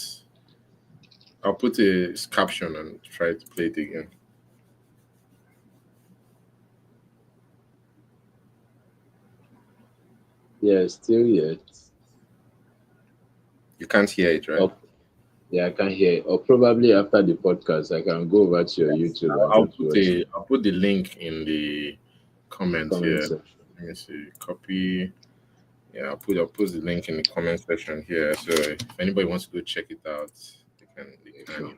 a caption and try to play it again. Yeah, still yet. You can't hear it, right? Or yeah, I can hear it. Or probably after the podcast, I can go over to your YouTube and just watch it. I'll put the link in the comments Comment here. section. Let me see. Copy. Yeah, I'll post the link in the comment section here. So if anybody wants to go check it out, they can. Sure.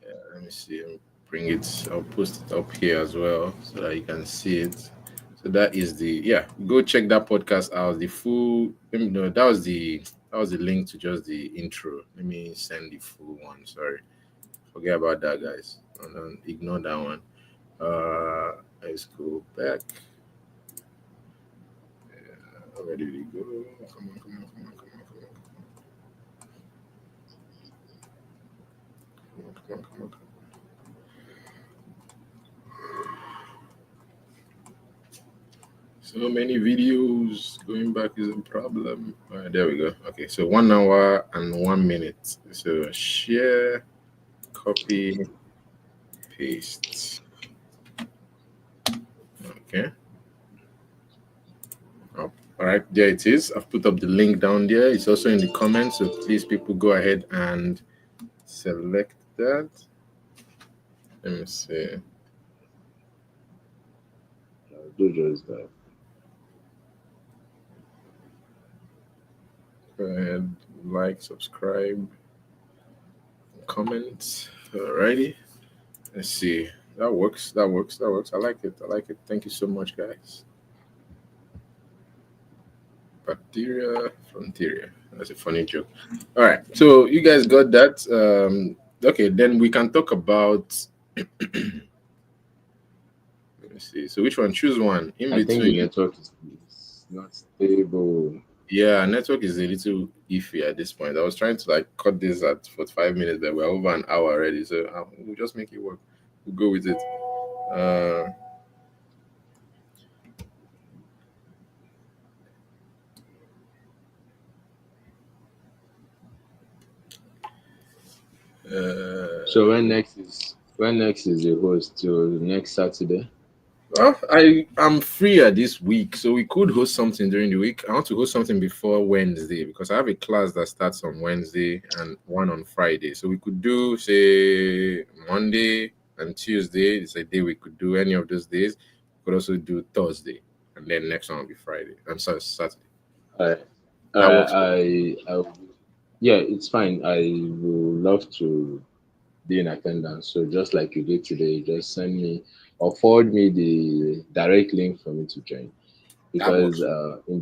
Yeah, let me see. I'll bring it. I'll post it up here as well so that you can see it. So that is the yeah. Go check that podcast out. The full. Let me know. That was the link to just the intro. Let me send the full one. Sorry, forget about that, guys. Don't ignore that one. Let's go back. Where did we go? Come on, come on, come on, come on, come on, come on, come on, come on, come on. So many videos going back is a problem. There we go. Okay, so 1 hour and 1 minute. So share, copy, paste. Okay. All right, there it is. I've put up the link down there. It's also in the comments. So please, people, go ahead and select that. Let me see. I'll do just that. Go ahead, like, subscribe, comment. Alrighty. Let's see. That works. That works. That works. I like it. I like it. Thank you so much, guys. Bacteria, frontier. That's a funny joke. All right. So you guys got that. Okay, then we can talk about. Let me see. So which one? Choose one in I think the between. network is not stable. Yeah, network is a little iffy at this point. I was trying to like cut this at 45 minutes, but we're over an hour already. So we'll just make it work. We'll go with it. Uh, So when next is the host till next Saturday? well, I'm free this week, so we could host something during the week. I want to host something before Wednesday because I have a class that starts on Wednesday and one on Friday. So we could do say Monday and Tuesday. It's a day we could do any of those days. We could also do Thursday, and then next one will be Friday. I'm sorry, Saturday. I That works for you. yeah, it's fine. I would love to be in attendance. So just like you did today, just send me or forward me the direct link for me to join. That Because works. in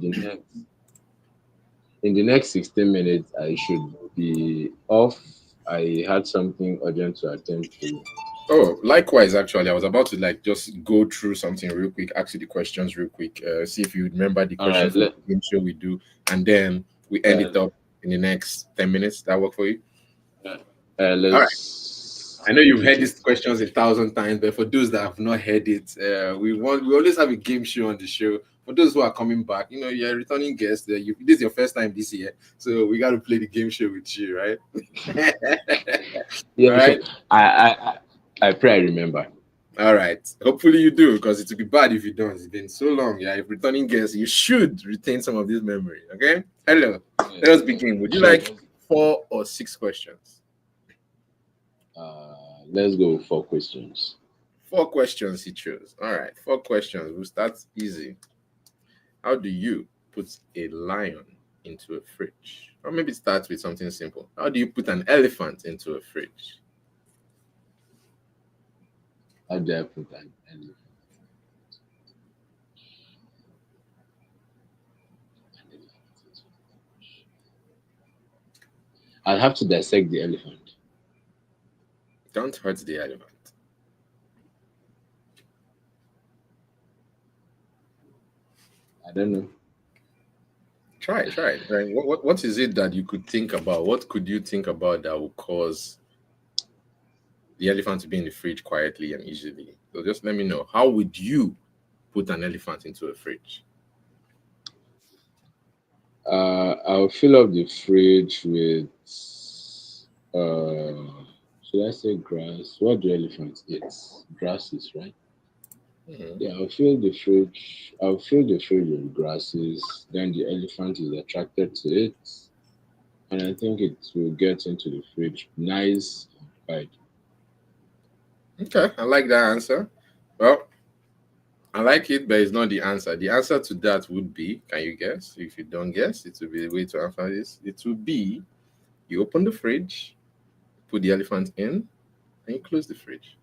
the next 16 minutes I should be off I had something urgent to attend to. Oh, likewise, actually, I was about to like just go through something real quick, ask you the questions real quick, see if you remember the All question right, from the game show we do, and then we end uh, it up in the next 10 minutes. That work for you? uh, All right. let's I know you've pick heard these it. questions 1,000 times, but for those that have not heard it, we always have a game show on the show. For those who are coming back, you're a returning guest. This is your first time this year, so we got to play the game show with you, right? All Yeah, sure. right. I pray I remember. All right. Hopefully you do, because it would be bad if you don't. It's been so long. Yeah, if returning guests, you should retain some of this memory. Okay. Hello. Yeah, Let us begin. Would you sure. like 4 or 6 questions? Let's go with 4 questions. 4 questions he chose. All right. 4 questions. We'll start easy. How do you put a lion into a fridge? Or maybe start with something simple. How do you put an elephant into a fridge? How do I put an elephant? I'll have to dissect the elephant. Don't hurt the elephant. I don't know. Try, try. Right. What is it that you could think about? What could you think about that will cause the elephant to be in the fridge quietly and easily? So just let me know. How would you put an elephant into a fridge? I'll fill up the fridge with, should I say grass? What do elephants eat? Grasses, right? Mhm. Yeah, I'll fill the fridge. I'll fill the fridge with grasses. Then the elephant is attracted to it, and I think it will get into the fridge nice and quiet. Okay, I like that answer. Well, I like it, but it's not the answer. The answer to that would be, can you guess? If you don't guess, it will be a way to answer this. It will be you open the fridge, put the elephant in, and you close the fridge.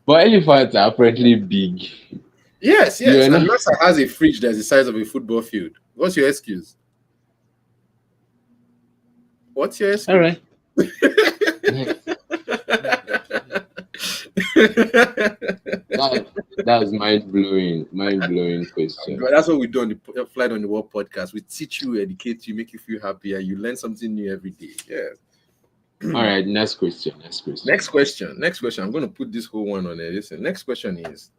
But elephants are apparently big. Yes, yes. You're And not NASA has a fridge that's the size of a football field. What's your excuse? What's your all excuse? right. That's mind blowing question. But that's what we do on the Flight on the Wall podcast. We teach you, educate you, make you feel happier. You learn something new every day. Yes. All right, next question. Next question. Next question. Next question. I'm going to put this whole one on there. Listen. Next question is: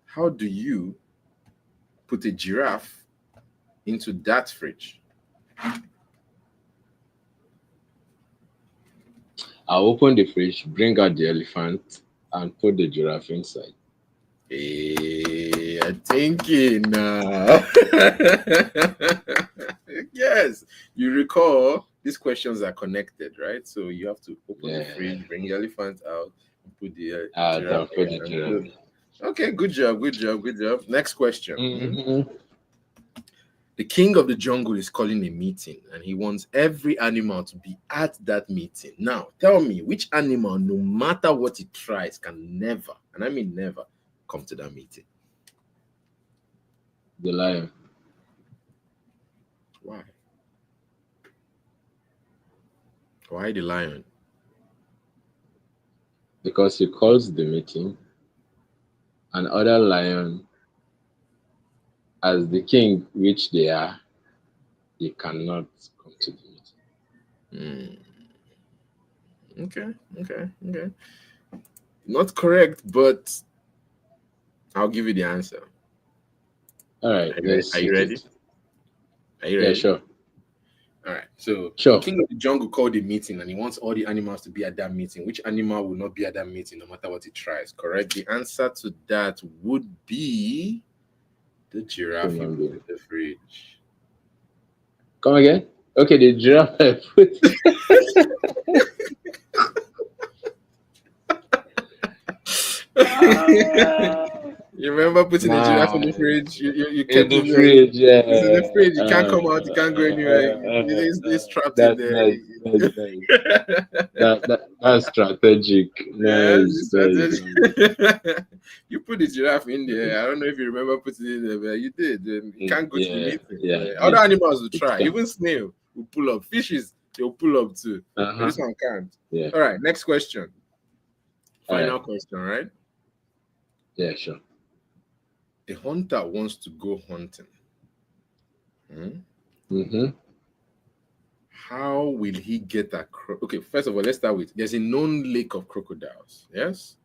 how do you put a giraffe into that fridge? I'll open the fridge, bring out the elephant, and put the giraffe inside. Hey, I'm thinking now. Yes, you recall these questions are connected, right? So you have to open the Yeah, fridge, bring the elephant out, and put the I'll giraffe put in, the and giraffe. close. Okay, good job, good job, good job. Next question. Mhm. Mm-hmm. The king of the jungle is calling a meeting, and he wants every animal to be at that meeting. Now, tell me which animal, no matter what it tries, can never, and I mean never, come to that meeting. The lion, Why? Why the lion? because he calls the meeting, and other lion, as the king which they are, they cannot come to the meeting. Hmm. Okay, okay, okay. Not correct, but I'll give you the answer. All right, Are let's you hit ready? it. Are you Yeah, ready? sure, All right. So the sure. king of the jungle called a meeting, and he wants all the animals to be at that meeting. Which animal will not be at that meeting, no matter what it tries? Correct. The answer to that would be the giraffe you Human put being. in the fridge. Come again? Okay, the giraffe I put. Ah, You remember putting the giraffe in the nice. fridge? You In kept the him there. fridge, He's in the yeah. fridge. You can't come out. You can't go anywhere. He's trapped in That's there. nice. nice, nice. That's strategic. Yeah, Nice, it's nice. strategy. You put the giraffe in there. I don't know if you remember putting it in there, but you did. You can't go to the Yeah, meeting. yeah, I Other did. animals will It try. can. Even snail will pull up. Fishes, they'll pull up too. But Uh-huh. this one can't. Yeah. All right, next question. All right. Final question, right? Yeah, sure. A hunter wants to go hunting. Hmm? Mm-hmm. How will he get across? Okay, first of all, let's start with there's a known lake of crocodiles. Yes.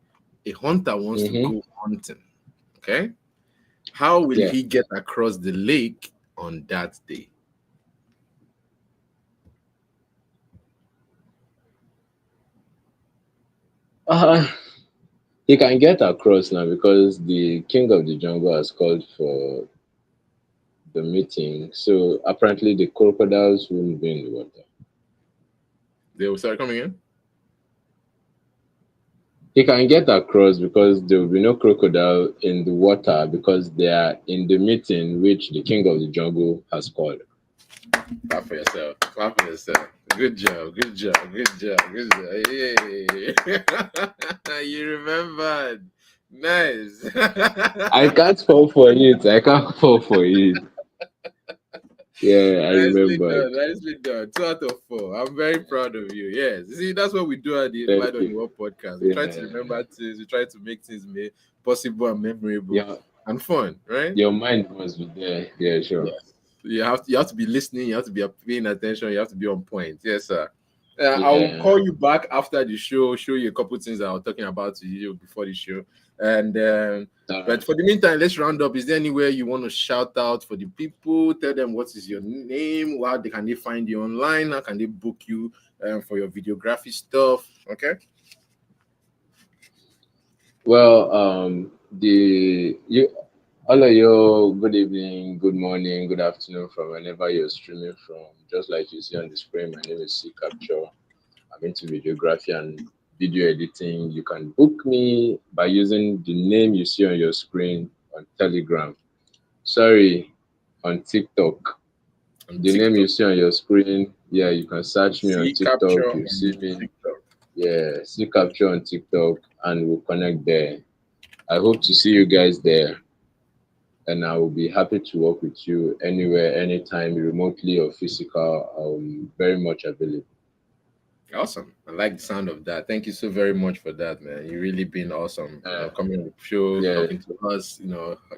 A hunter wants to Mm-hmm. go hunting. Okay. How will Yeah. he get across the lake on that day? Uh, he can get across now because the king of the jungle has called for the meeting. So apparently the crocodiles won't be in the water. They will start coming in. He can get across because there will be no crocodile in the water because they are in the meeting which the king of the jungle has called. Clap for yourself. Clap for yourself. Good job. Good job. Good job. Good job. Yay. You remembered. Nice. I can't fall for it. I can't fall for it. Yeah, I Nicely remembered. done, nicely done. 2 out of 4. I'm very proud of you. Yes. You see, that's what we do at the Thank Light on the you. World podcast. We try to Yeah. remember things, we try to make things possible and memorable Your and fun, right? your mind must be there. Yeah, sure. Yes. You have to be listening, you have to be paying attention, you have to be on point. Yes, sir. I'll Yeah. call you back after the show, show you a couple things that I was talking about to you before the show. And All but right. for the meantime, let's round up. Is there anywhere you want to shout out for the people? Tell them what is your name, how can they find you online, how can they book you for your videography stuff? Okay. Well, the you all of you, good evening, good morning, good afternoon from whenever you're streaming from. Just like you see on the screen, my name is C Capture. I'm into videography and video editing. You can book me by using the name you see on your screen on Telegram. Sorry, on TikTok. On The name you TikTok. see on your screen, yeah, you can search me on See capture TikTok. You see on me, TikTok. yeah, see Capture on TikTok, and we'll connect there. I hope to see you guys there, and I will be happy to work with you anywhere, anytime, remotely or physical. I'm very much available. Awesome. I like the sound of that. Thank you so very much for that, man. You really been awesome. Uh, Coming on the show, yeah, talking to us,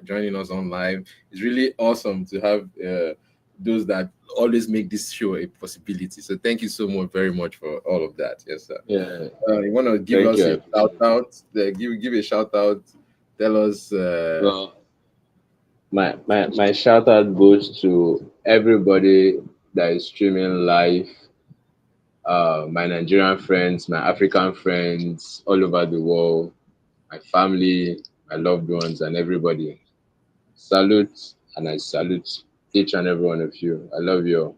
joining us on live. It's really awesome to have those that always make this show a possibility. So thank you so much, very much for all of that. Yes, sir. yeah. You want to give Thank us you. I a shout appreciate it. out? Give a shout out. Tell us. Well, my shout out goes to everybody that is streaming live, my Nigerian friends, my African friends all over the world, my family, my loved ones, and everybody. Salute, and I salute each and every one of you. I love you all.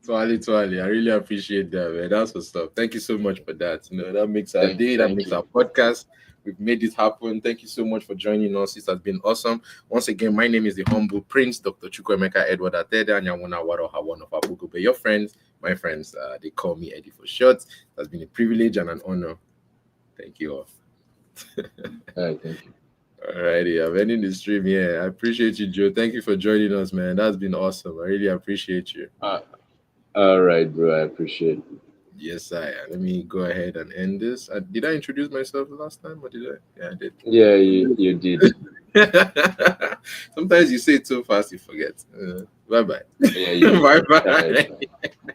Twali, I really appreciate that, man. That's what's up. Thank you so much for that. That makes our day, that Thank makes you. our podcast. We've made it happen. Thank you so much for joining us. It has been awesome. Once again, my name is the humble prince, Dr. Chukwemeka Edward Atede, and Yawuna Waroha, one of our Bugube. Your friends, my friends, they call me Eddy4SHoT. It has been a privilege and an honor. Thank you all. All right, thank you. Alrighty, I'm ending the stream here. I appreciate you, Joe. Thank you for joining us, man. That's been awesome. I really appreciate you. Uh, all right, bro. I appreciate it. Yes, I am. Let me go ahead and end this. Did I introduce myself last time or did I? Yeah, I did. Yeah, you did. Sometimes you say it so fast you forget. Bye bye. Yeah, you did. Bye All right. bye.